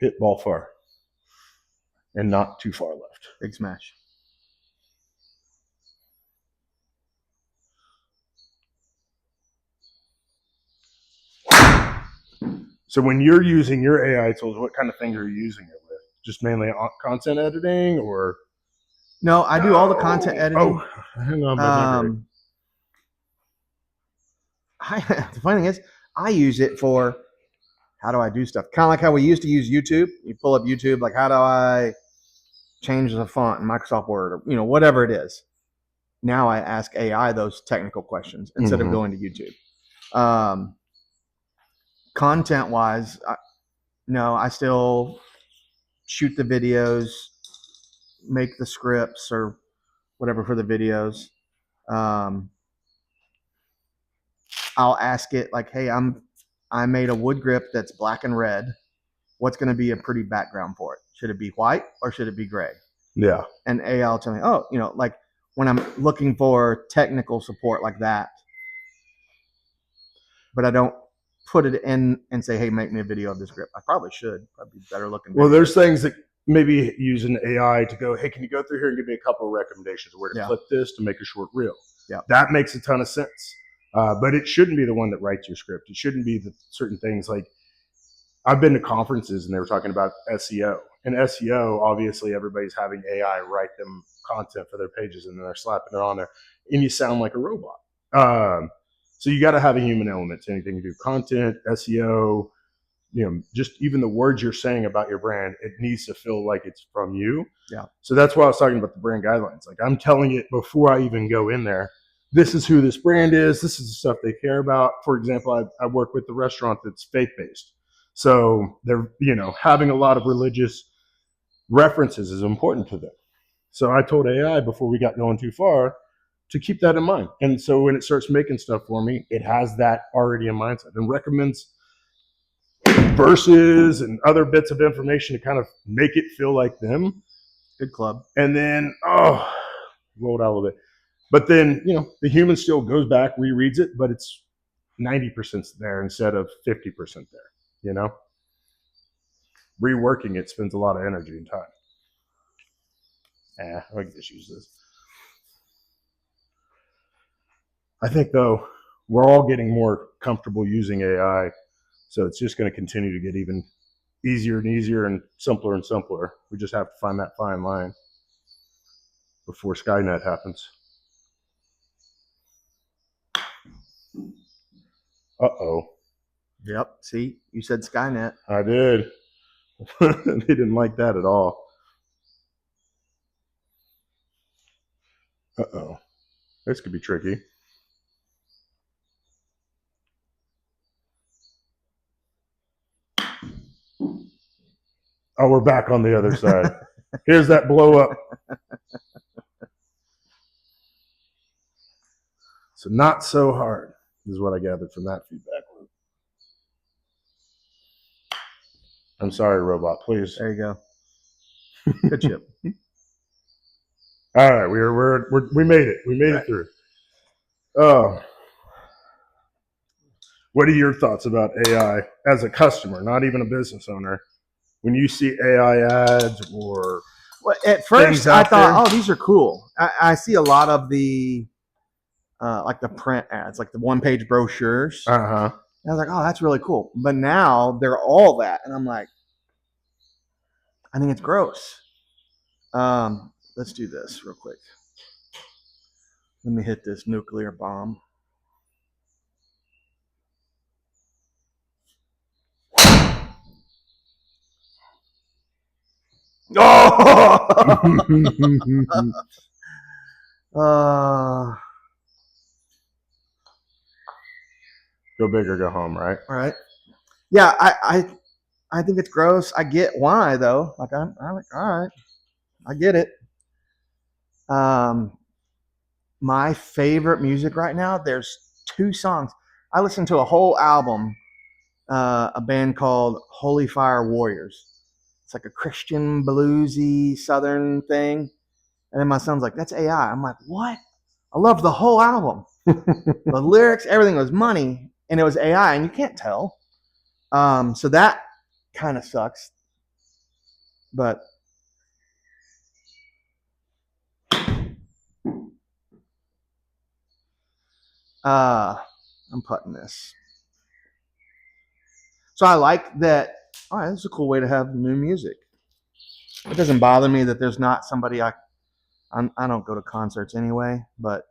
Hit ball far and not too far left. Big smash. So when you're using your AI tools, what kind of things are you using it with? Just mainly content editing or? No, I do all the content editing. Oh, hang on. The funny thing is, I use it for how do I do stuff? Kind of like how we used to use YouTube. You pull up YouTube, like how do I change the font in Microsoft Word, or whatever it is. Now I ask AI those technical questions instead of going to YouTube. Content wise, no, I still shoot the videos, make the scripts or whatever for the videos. I'll ask it like, hey, I made a wood grip that's black and red. What's going to be a pretty background for it? Should it be white or should it be gray? Yeah. And AI will tell me, oh, like when I'm looking for technical support like that, but I don't put it in and say, hey, make me a video of this grip. I probably should. Probably better looking. Well, there's things that maybe use an AI to go, hey, can you go through here and give me a couple of recommendations of where to clip this to make a short reel? Yeah. That makes a ton of sense. But it shouldn't be the one that writes your script. It shouldn't be the certain things like I've been to conferences and they were talking about SEO. And SEO, obviously, everybody's having AI write them content for their pages and then they're slapping it on there. And you sound like a robot. So you got to have a human element to anything you do. Content, SEO, just even the words you're saying about your brand, it needs to feel like it's from you. Yeah. So that's why I was talking about the brand guidelines. Like I'm telling it before I even go in there, this is who this brand is. This is the stuff they care about. For example, I work with the restaurant that's faith-based. So they're, having a lot of religious references is important to them. So I told AI before we got going too far to keep that in mind. And so when it starts making stuff for me, it has that already in mindset and recommends verses and other bits of information to kind of make it feel like them. Good club. And then, rolled out a little bit. But then, the human still goes back, rereads it, but it's 90% there instead of 50% there, Reworking it spends a lot of energy and time. I can just use this. I think, though, we're all getting more comfortable using AI, so it's just going to continue to get even easier and easier and simpler and simpler. We just have to find that fine line before Skynet happens. Uh-oh. Yep. See, you said Skynet. I did. They didn't like that at all. Uh-oh. This could be tricky. Oh, we're back on the other side. Here's that blow up. So not so hard is what I gathered from that feedback loop. I'm sorry, robot. Please. There you go. Good chip. All right, we made it. We made it through. Oh, what are your thoughts about AI as a customer, not even a business owner? When you see AI ads or at first I thought, these are cool. I see a lot of the like the print ads, like the one-page brochures. Uh-huh. And I was like, oh, that's really cool. But now they're all that, and I'm like, I think it's gross. Let's do this real quick. Let me hit this nuclear bomb. Oh! Go big or go home, right? All right. Yeah, I think it's gross. I get why though. Like I'm like, all right, I get it. My favorite music right now. There's 2 songs. I listened to a whole album. A band called Holy Fire Warriors. It's like a Christian bluesy Southern thing. And then my son's like, that's AI. I'm like, what? I love the whole album. The lyrics, everything was money, and it was AI, and you can't tell. So that kind of sucks. But I'm putting this. So I like that. All right, this is a cool way to have new music. It doesn't bother me that there's not somebody I don't go to concerts anyway, but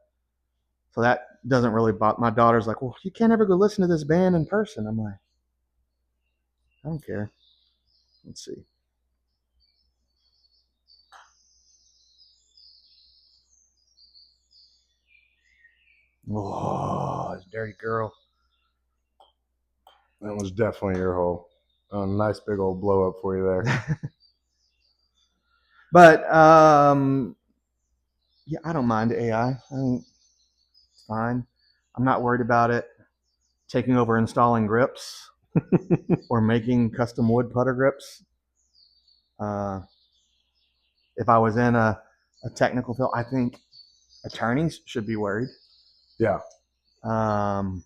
so that doesn't really bother. My daughter's like, well, you can't ever go listen to this band in person. I'm like, I don't care. Let's see. Oh, dirty girl. That was definitely your hole. Nice big old blow up for you there. But yeah, I don't mind AI. I think it's fine. I'm not worried about it taking over installing grips or making custom wood putter grips. Uh, if I was in a technical field, I think attorneys should be worried. Yeah. Was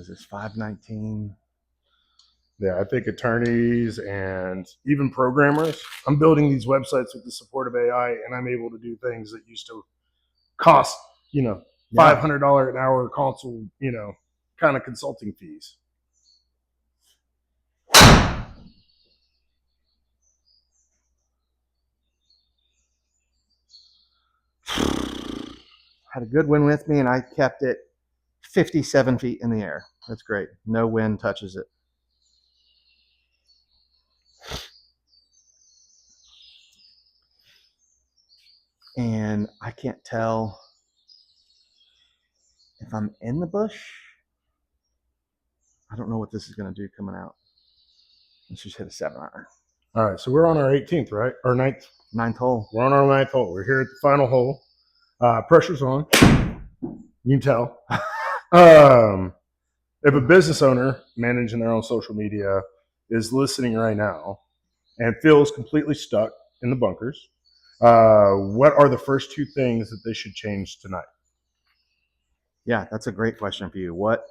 this 519? Yeah, I think attorneys and even programmers. I'm building these websites with the support of AI, and I'm able to do things that used to cost, $500 an hour console, kind of consulting fees. Had a good wind with me, and I kept it 57 feet in the air. That's great. No wind touches it. And I can't tell if I'm in the bush. I don't know what this is going to do coming out. Let's just hit a 7-iron. All right, so we're on our 18th, right? Or 9th? Ninth hole. We're on our 9th hole. We're here at the final hole. Pressure's on. You can tell. If a business owner managing their own social media is listening right now and feels completely stuck in the bunkers, what are the first two things that they should change tonight? Yeah, that's a great question for you. What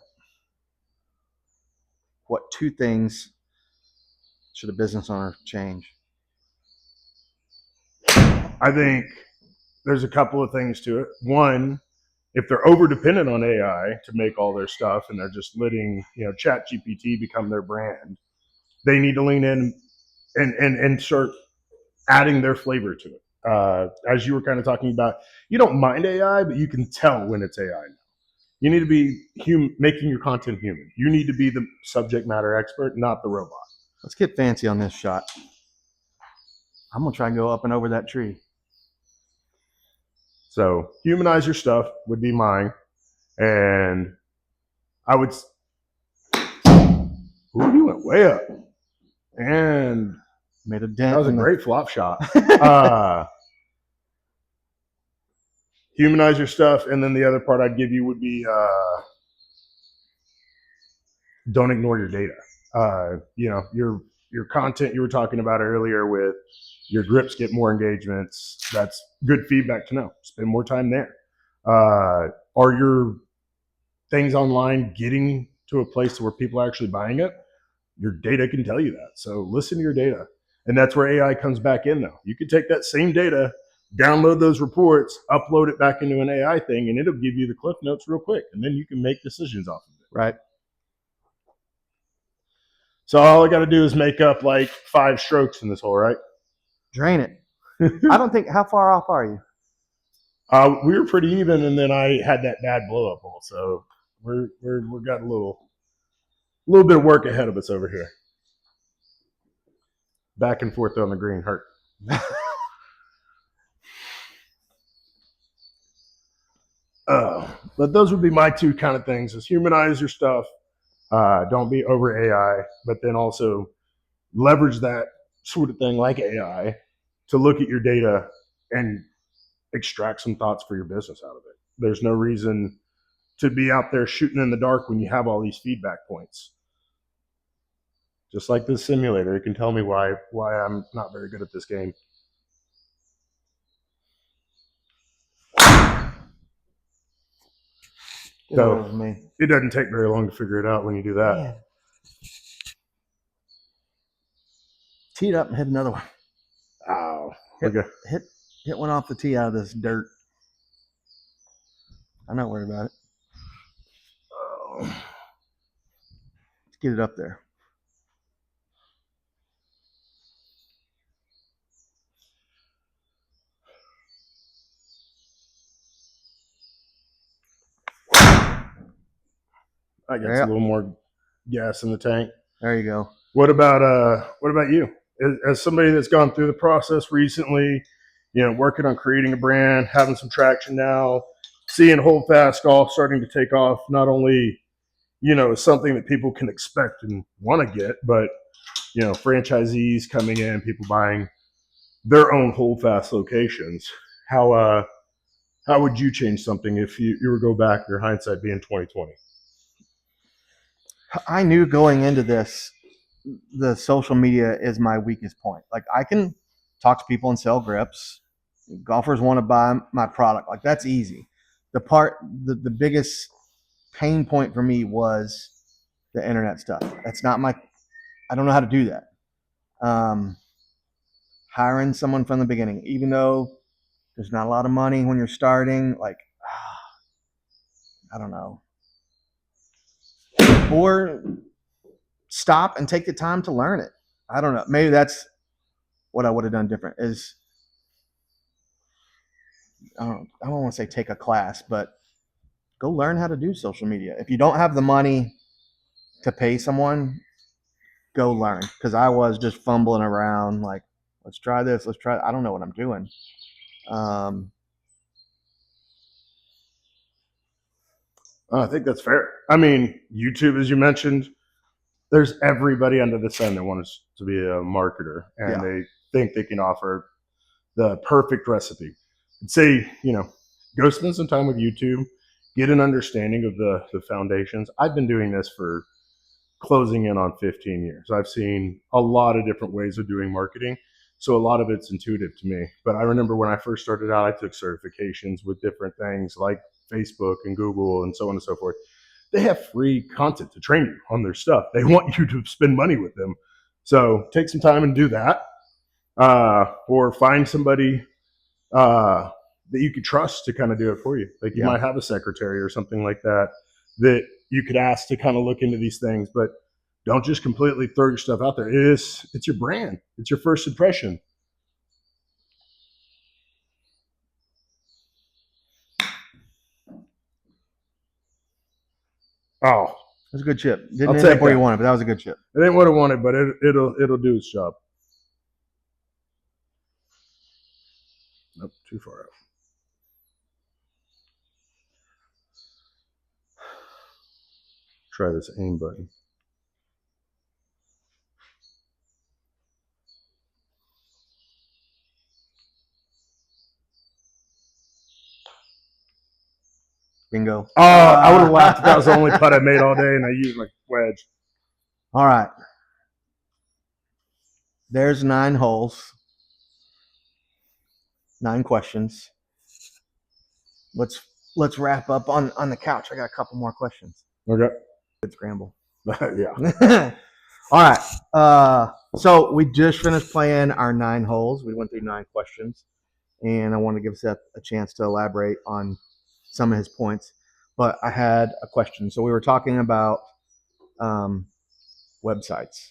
two things should a business owner change? I think there's a couple of things to it. One, if they're over dependent on AI to make all their stuff and they're just letting Chat GPT become their brand, they need to lean in and start adding their flavor to it. As you were kind of talking about, you don't mind AI, but you can tell when it's AI now. You need to be making your content human. You need to be the subject matter expert, not the robot. Let's get fancy on this shot. I'm going to try and go up and over that tree. So humanize your stuff would be mine. And I would... Ooh, you went way up. And made a dent. That was a great flop shot. Humanize your stuff. And then the other part I'd give you would be don't ignore your data. Your content you were talking about earlier with your grips get more engagements. That's good feedback to know. Spend more time there. Are your things online getting to a place where people are actually buying it? Your data can tell you that. So listen to your data. And that's where AI comes back in, though. You can take that same data, download those reports, upload it back into an AI thing, and it'll give you the cliff notes real quick. And then you can make decisions off of it. Right. So all I got to do is make up like 5 strokes in this hole, right? Drain it. I don't think. How far off are you? We were pretty even, and then I had that bad blow up hole. So we're got a little bit of work ahead of us over here. Back and forth on the green hurt. But those would be my 2 kind of things: is humanize your stuff. Don't be over AI, but then also leverage that sort of thing like AI to look at your data and extract some thoughts for your business out of it. There's no reason to be out there shooting in the dark when you have all these feedback points. Just like this simulator, it can tell me why I'm not very good at this game. So it doesn't take very long to figure it out when you do that. Man. Tee it up and hit another one. Ow. Hit one off the tee out of this dirt. I'm not worried about it. Let's get it up there. I got a little more gas in the tank. There you go. What about you? As somebody that's gone through the process recently, working on creating a brand, having some traction now, seeing Hold Fast Golf starting to take off, not only, something that people can expect and want to get, but, franchisees coming in, people buying their own Hold Fast locations. How would you change something if you were to go back, your hindsight being 2020? I knew going into this, the social media is my weakest point. Like I can talk to people and sell grips. Golfers want to buy my product. Like that's easy. The biggest pain point for me was the internet stuff. That's not my. I don't know how to do that. Um, Hiring someone from the beginning, even though there's not a lot of money when you're starting. Like I don't know. Or stop and take the time to learn it. I don't know. Maybe that's what I would have done different. Is I don't want to say take a class, but go learn how to do social media. If you don't have the money to pay someone, go learn. Because I was just fumbling around, like, let's try this, let's try. I don't know what I'm doing. Um, I think that's fair. I mean, YouTube, as you mentioned, there's everybody under the sun that wants to be a marketer, and yeah, they think they can offer the perfect recipe. I'd say, go spend some time with YouTube, get an understanding of the foundations. I've been doing this for closing in on 15 years. I've seen a lot of different ways of doing marketing. So a lot of it's intuitive to me. But I remember when I first started out, I took certifications with different things like Facebook and Google and so on and so forth. They have free content to train you on their stuff. They want you to spend money with them. So take some time and do that. Or find somebody that you could trust to kind of do it for you. Like you might have a secretary or something like that that you could ask to kind of look into these things, but don't just completely throw your stuff out there. It's your brand. It's your first impression. Oh, it was a good chip. I'll Didn't end take up where you that. wanted, but that was a good chip. It ain't what I wanted, but it'll do its job. Nope, too far out. Try this aim button. Bingo. Oh, I would have laughed if that was the only putt I made all day and I used my wedge. All right. There's 9 holes, 9 questions. Let's wrap up on the couch. I got a couple more questions. Okay. Good scramble. Yeah. All right. So we just finished playing our 9 holes. We went through 9 questions, and I want to give Seth a chance to elaborate on some of his points. But I had a question. So we were talking about websites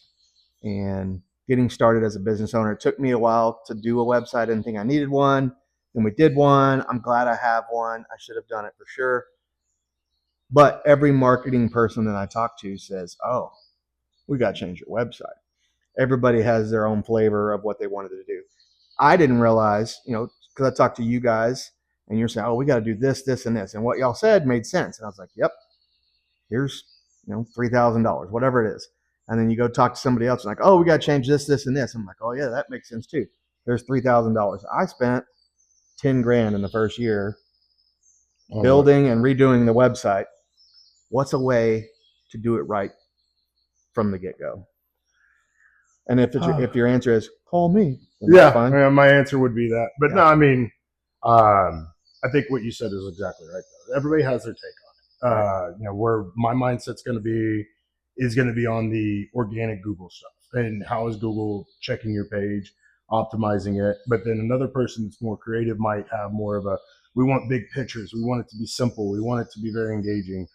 and getting started as a business owner. It took me a while to do a website. I didn't think I needed one. Then we did one. I'm glad I have one. I should have done it for sure. But every marketing person that I talk to says, oh, we got to change your website. Everybody has their own flavor of what they wanted to do. I didn't realize, because I talked to you guys and you're saying, oh, we got to do this, this, and this. And what y'all said made sense. And I was like, yep, here's, $3,000, whatever it is. And then you go talk to somebody else and like, oh, we got to change this, this, and this. I'm like, oh yeah, that makes sense too. There's $3,000. I spent 10 grand in the first year building and redoing the website. What's a way to do it right from the get go? And if your answer is call me, yeah, my answer would be that. But yeah. No, I mean, I think what you said is exactly right. Though. Everybody has their take on it. Right. Where my mindset's going to be is going to be on the organic Google stuff and how is Google checking your page, optimizing it. But then another person that's more creative might have more of a, we want big pictures. We want it to be simple. We want it to be very engaging.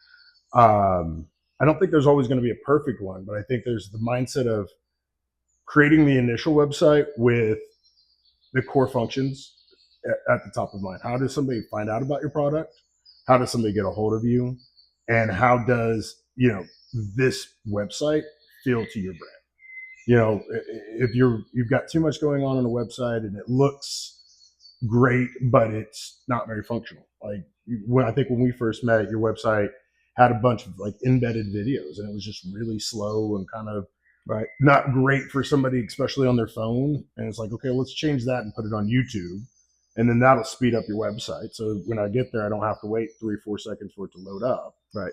I don't think there's always going to be a perfect one, but I think there's the mindset of creating the initial website with the core functions at the top of mind. How does somebody find out about your product? How does somebody get a hold of you? And how does, this website feel to your brand? If you've got too much going on a website and it looks great, but it's not very functional. Like when I think when we first met, your website had a bunch of like embedded videos, and it was just really slow and kind of Right. not great for somebody, especially on their phone. And it's like, okay, let's change that and put it on YouTube, and then that'll speed up your website. So when I get there, I don't have to wait 3 or 4 seconds for it to load up. Right.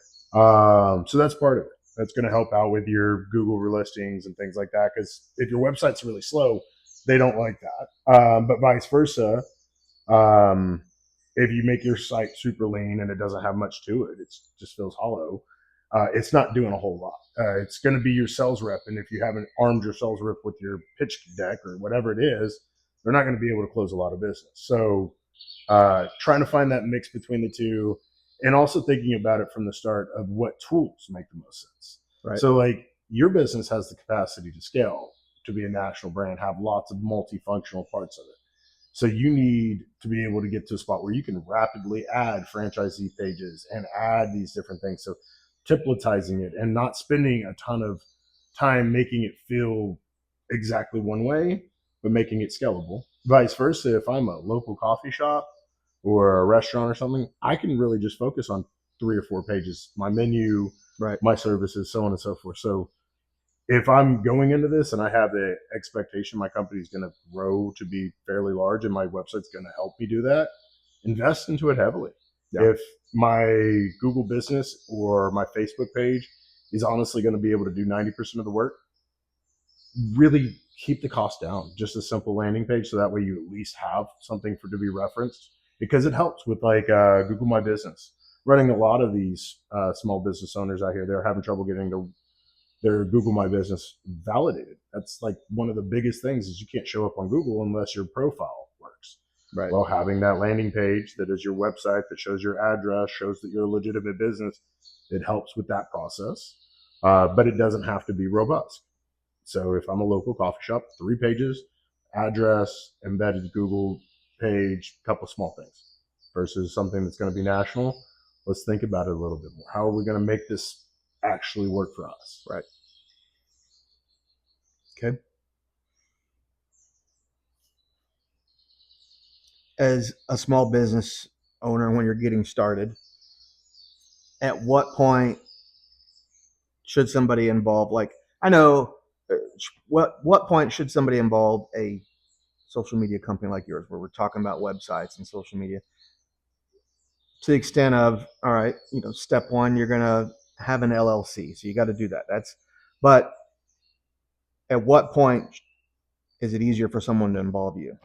So that's part of it. That's going to help out with your Google listings and things like that. Because if your website's really slow, they don't like that. But vice versa, um, if you make your site super lean and it doesn't have much to it, it just feels hollow. It's not doing a whole lot. It's going to be your sales rep, and if you haven't armed your sales rep with your pitch deck or whatever it is, they're not going to be able to close a lot of business. So, trying to find that mix between the two, and also thinking about it from the start of what tools make the most sense. Right. So, like your business has the capacity to scale to be a national brand, have lots of multifunctional parts of it. So you need to be able to get to a spot where you can rapidly add franchisee pages and add these different things. So templatizing it and not spending a ton of time making it feel exactly one way, but making it scalable. Vice versa, if I'm a local coffee shop or a restaurant or something, I can really just focus on 3 or 4 pages, my menu, Right. my services, so on and so forth. So if I'm going into this and I have the expectation my company is going to grow to be fairly large and my website's going to help me do that, invest into it heavily. Yeah. If my Google business or my Facebook page is honestly going to be able to do 90% of the work, really keep the cost down. Just a simple landing page, so that way you at least have something for to be referenced, because it helps with like Google My Business. Running a lot of these small business owners out here, they're having trouble getting their Google My Business validated. That's like one of the biggest things is you can't show up on Google unless your profile works. Right. Well, having that landing page that is your website that shows your address, shows that you're a legitimate business, it helps with that process. But it doesn't have to be robust. So if I'm a local coffee shop, 3 pages, address, embedded Google page, couple small things, versus something that's going to be national. Let's think about it a little bit more. How are we going to make this actually work for us? Right. Okay. As a small business owner, when you're getting started, at what point should somebody involve? Like, I know, what point should somebody involve a social media company like yours, where we're talking about websites and social media, to the extent of, all right, step one, you're gonna have an LLC, so you got to do that. But at what point is it easier for someone to involve you?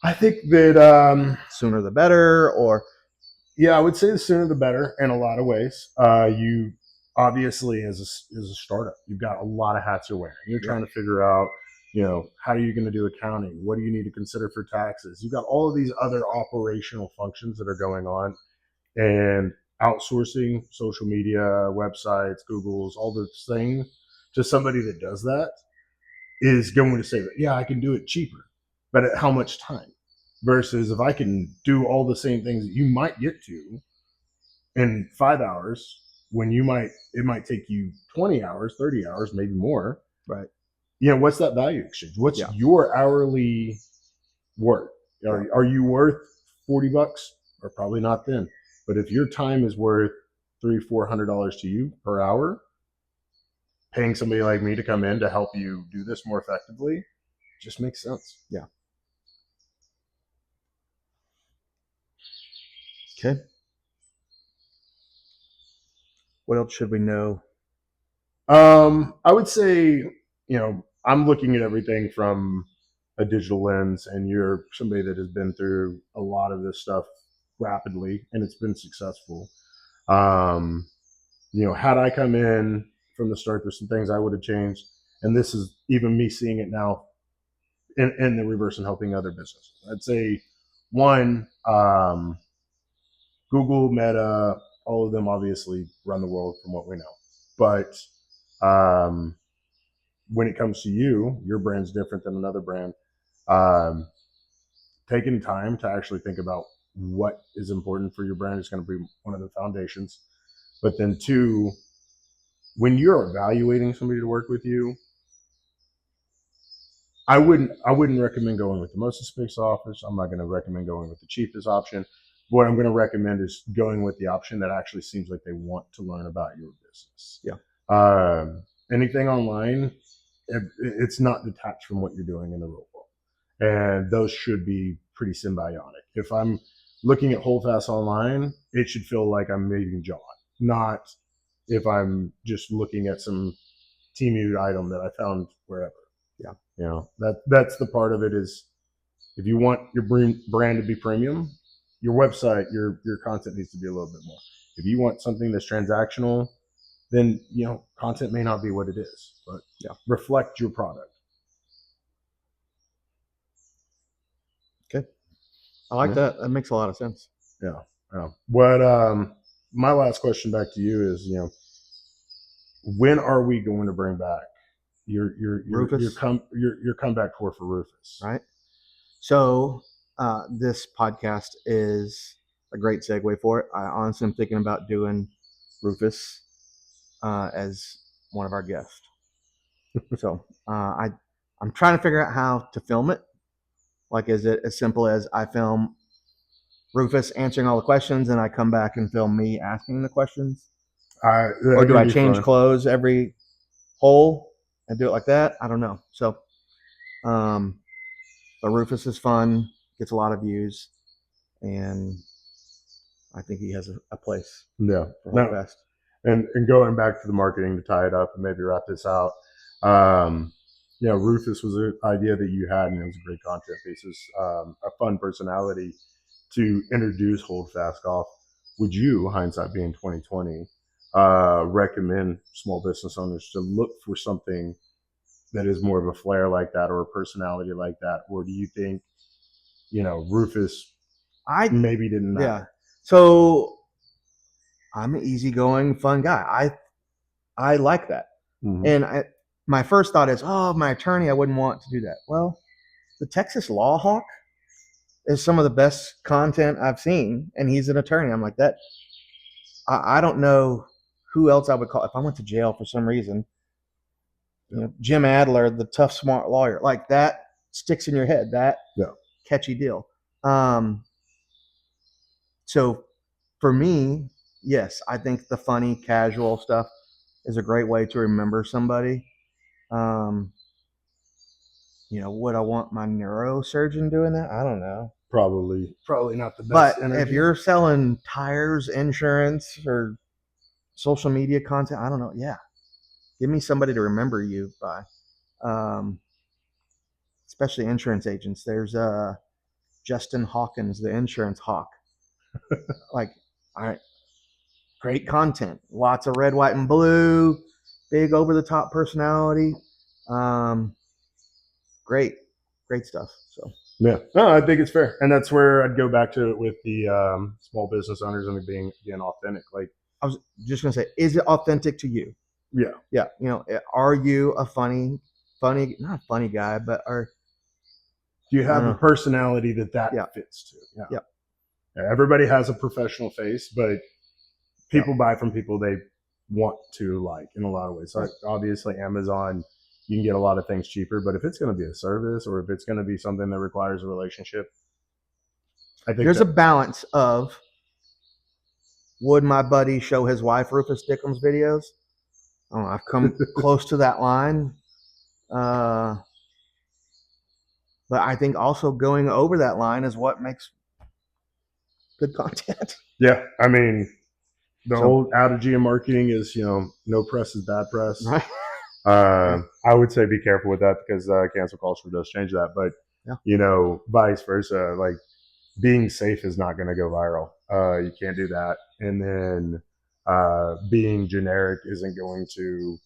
I think that Sooner the better, or yeah, I would say the sooner the better in a lot of ways. You obviously, as a startup, you've got a lot of hats you're wearing. You're trying to figure out, how are you going to do accounting? What do you need to consider for taxes? You've got all of these other operational functions that are going on, and outsourcing social media, websites, Google's, all those things to somebody that does that is going to say that, yeah, I can do it cheaper, but at how much time? Versus if I can do all the same things that you might get to in 5 hours, when it might take you 20 hours, 30 hours, maybe more. right? What's that value exchange? What's Yeah. your hourly worth? Yeah. Are you worth $40? Or probably not then. But if your time is worth $300-400 to you per hour, paying somebody like me to come in to help you do this more effectively just makes sense. Yeah. Okay. What else should we know? I would say, I'm looking at everything from a digital lens, and you're somebody that has been through a lot of this stuff rapidly, and it's been successful. Um, had I come in from the start, there's some things I would have changed, and this is even me seeing it now in the reverse and helping other businesses. I'd say one, Google, Meta, all of them obviously run the world from what we know, but um, when it comes to your brand's different than another brand. Um, Taking time to actually think about what is important for your brand is going to be one of the foundations. But then two, when you're evaluating somebody to work with you, I wouldn't recommend going with the most expensive offers. I'm not going to recommend going with the cheapest option. What I'm going to recommend is going with the option that actually seems like they want to learn about your business. Yeah. Anything online, it's not detached from what you're doing in the real world, and those should be pretty symbiotic. If I'm looking at Holdfast online, it should feel like I'm meeting John, not if I'm just looking at some Temu item that I found wherever. Yeah. That's the part of it is if you want your brand to be premium, your website, your content needs to be a little bit more. If you want something that's transactional, then content may not be what it is, but reflect your product. Okay. I like that. That makes a lot of sense. Yeah. What my last question back to you is, when are we going to bring back your comeback tour for Rufus? Right. So this podcast is a great segue for it. I honestly am thinking about doing Rufus as one of our guests. So I'm trying to figure out how to film it. Like, is it as simple as I film Rufus answering all the questions and I come back and film me asking the questions? Or do I change clothes every hole and do it like that? I don't know. So, but Rufus is fun, gets a lot of views, and I think he has a place. Yeah. For Holdfast. And going back to the marketing to tie it up and maybe wrap this out. Rufus was an idea that you had, and it was a great content basis, a fun personality to introduce Holdfast Golf. Would you, hindsight being 2020, recommend small business owners to look for something that is more of a flair like that or a personality like that? Or do you think, Rufus maybe didn't matter? Yeah. So I'm an easygoing, fun guy. I like that. Mm-hmm. And my first thought is, my attorney, I wouldn't want to do that. Well, the Texas Law Hawk is some of the best content I've seen, and he's an attorney. I'm like that. I don't know who else I would call if I went to jail for some reason. Jim Adler, the tough, smart lawyer, like that sticks in your head. That catchy deal. So for me, yes, I think the funny, casual stuff is a great way to remember somebody. Would I want my neurosurgeon doing that? I don't know. Probably not the best. But energy. If you're selling tires, insurance, or social media content, I don't know. Yeah, give me somebody to remember you by. Especially insurance agents. There's Justin Hawkins, the insurance hawk. Like, all right, great content, lots of red, white, and blue, big over the top personality. Great stuff. So yeah, no, I think it's fair, and that's where I'd go back to it with the small business owners and being authentic. Like I was just gonna say, is it authentic to you? Yeah. Are you a funny, not a funny guy, but do you have a personality that fits to? Yeah. Everybody has a professional face, but people buy from people they want to like in a lot of ways. So obviously, Amazon, you can get a lot of things cheaper, but if it's going to be a service or if it's going to be something that requires a relationship, I think there's a balance of, would my buddy show his wife Rufus Dickham's videos? I don't know, I've come close to that line. But I think also going over that line is what makes good content. Yeah. I mean, the old adage in marketing is, no press is bad press. Right. I would say be careful with that because cancel culture does change that. But, vice versa, like being safe is not going to go viral. You can't do that. And then being generic isn't going to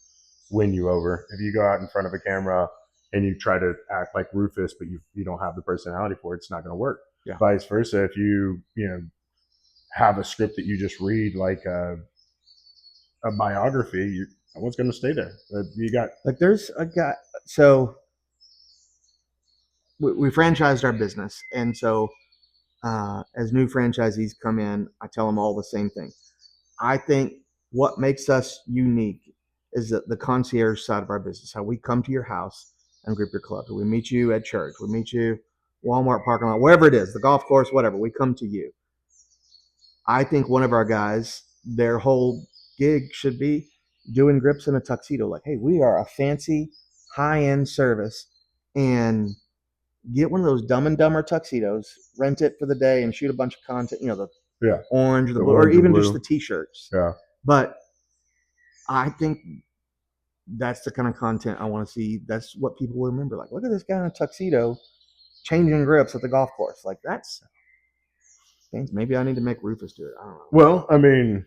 win you over. If you go out in front of a camera and you try to act like Rufus, but you don't have the personality for it, it's not going to work. Yeah. Vice versa, if you have a script that you just read like a biography, no one's going to stay there. You got like there's a guy. So we franchised our business, and so as new franchisees come in, I tell them all the same thing. I think what makes us unique is that the concierge side of our business, how we come to your house and grip your clubs. We meet you at church. We meet you Walmart parking lot, wherever it is, the golf course, whatever. We come to you. I think one of our guys, their whole gig should be doing grips in a tuxedo. Like, hey, we are a fancy, high end service, and get one of those Dumb and Dumber tuxedos, rent it for the day, and shoot a bunch of content. The Yeah. orange or the The blue, or orange or even blue. just the t-shirts. Yeah. But I think that's the kind of content I want to see. That's what people will remember. Like, look at this guy in a tuxedo changing grips at the golf course. Like, that's maybe I need to make Rufus do it. I don't know. Well, I mean,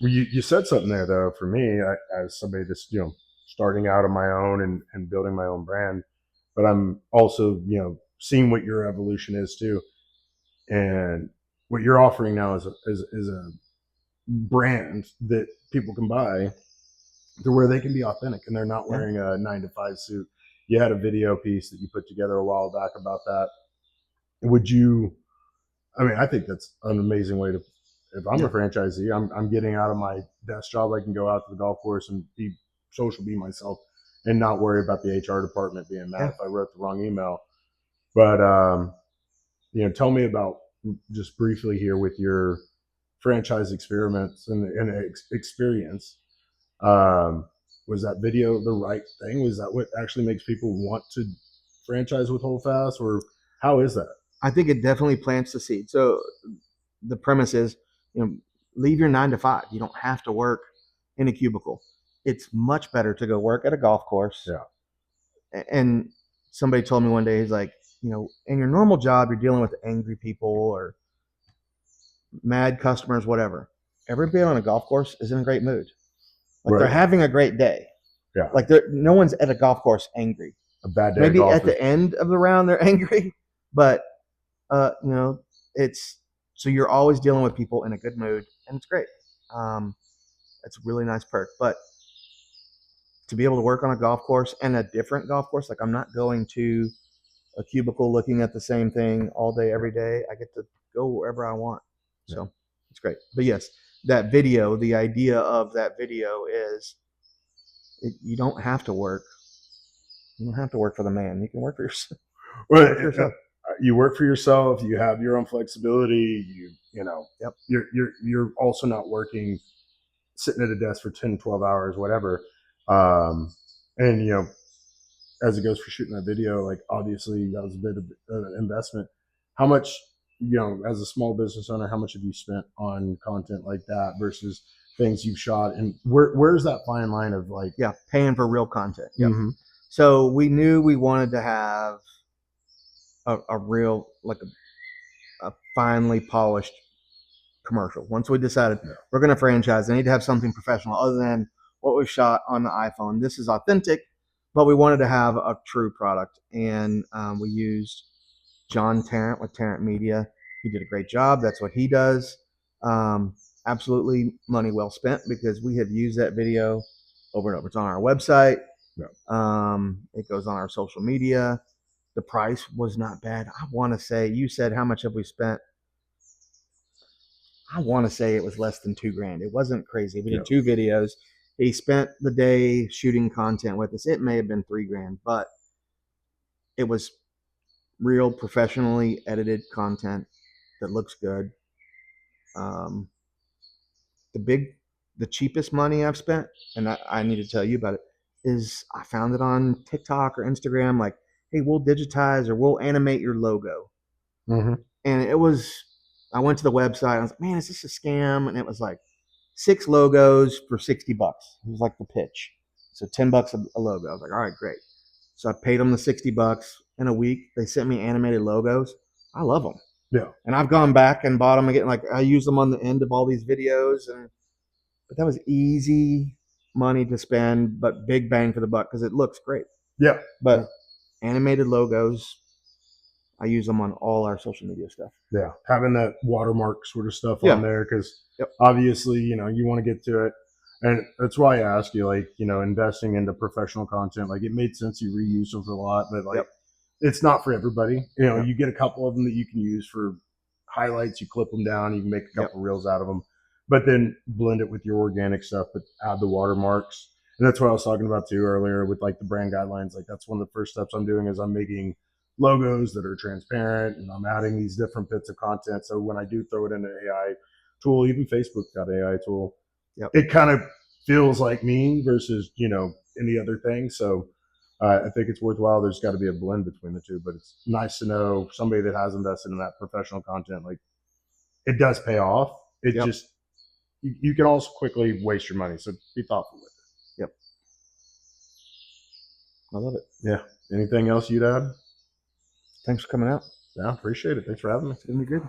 So you said something there though. For me, as somebody just starting out on my own and building my own brand, but I'm also seeing what your evolution is too, and what you're offering now is a brand that people can buy to where they can be authentic and they're not wearing a 9-to-5 suit. You had a video piece that you put together a while back about that. Would you? I mean, I think that's an amazing way to. If I'm a franchisee, I'm getting out of my desk job. I can go out to the golf course and be myself, and not worry about the HR department being mad if I wrote the wrong email. But tell me about just briefly here with your franchise experiments and experience. Was that video the right thing? Was that what actually makes people want to franchise with Holdfast, or how is that? I think it definitely plants the seed. So the premise is, leave your 9 to 5. You don't have to work in a cubicle. It's much better to go work at a golf course. Yeah. And somebody told me one day, he's like, in your normal job, you're dealing with angry people or mad customers, whatever. Everybody on a golf course is in a great mood. Like they're having a great day. Yeah. Like no one's at a golf course angry. A bad day. Maybe at the end of the round they're angry, but it's so you're always dealing with people in a good mood, and it's great. It's a really nice perk. But to be able to work on a golf course and a different golf course, like I'm not going to a cubicle looking at the same thing all day, every day. I get to go wherever I want. So it's great. But yes, that video, the idea of that video is you don't have to work. You don't have to work for the man. You can work for yourself. You work for yourself. You have your own flexibility. You're also not working, sitting at a desk for 10, 12 hours, whatever. And as it goes for shooting that video, like obviously that was a bit of an investment. How much, as a small business owner, how much have you spent on content like that versus things you've shot? And where's that fine line of like, paying for real content? Mm-hmm. So we knew we wanted to have a real, like a finely polished commercial. Once we decided we're going to franchise, I need to have something professional other than what we shot on the iPhone. This is authentic, but we wanted to have a true product. And we used John Tarrant with Tarrant Media. He did a great job. That's what he does. Absolutely money well spent because we have used that video over and over. It's on our website. It goes on our social media. The price was not bad. I want to say, you said, how much have we spent? I want to say it was less than $2,000. It wasn't crazy. We did 2 videos. He spent the day shooting content with us. It may have been $3,000, but it was real professionally edited content that looks good. The cheapest money I've spent, and I need to tell you about it, is I found it on TikTok or Instagram. Like, hey, we'll digitize or we'll animate your logo. Mm-hmm. And I went to the website. I was like, man, is this a scam? And it was like 6 logos for $60. It was like the pitch. So $10 a logo. I was like, all right, great. So I paid them the $60 in a week. They sent me animated logos. I love them. Yeah. And I've gone back and bought them again. Like I use them on the end of all these videos, but that was easy money to spend, but big bang for the buck because it looks great. Yeah. But animated logos, I use them on all our social media stuff. Yeah, having that watermark sort of stuff on there because obviously, you want to get to it. And that's why I asked you, like, investing into professional content, like it made sense. You reuse them for a lot, but like it's not for everybody. You get a couple of them that you can use for highlights. You clip them down, you can make a couple reels out of them, but then blend it with your organic stuff, but add the watermarks. And that's what I was talking about too earlier with like the brand guidelines. Like that's one of the first steps I'm doing is I'm making logos that are transparent and I'm adding these different bits of content. So when I do throw it in an AI tool, even Facebook got an AI tool, it kind of feels like me versus, any other thing. So I think it's worthwhile. There's got to be a blend between the two, but it's nice to know somebody that has invested in that professional content. Like it does pay off. It just, you can also quickly waste your money. So be thoughtful with it. Yep. I love it. Yeah. Anything else you'd add? Thanks for coming out. Yeah, appreciate it. Thanks for having me. It's gonna be good.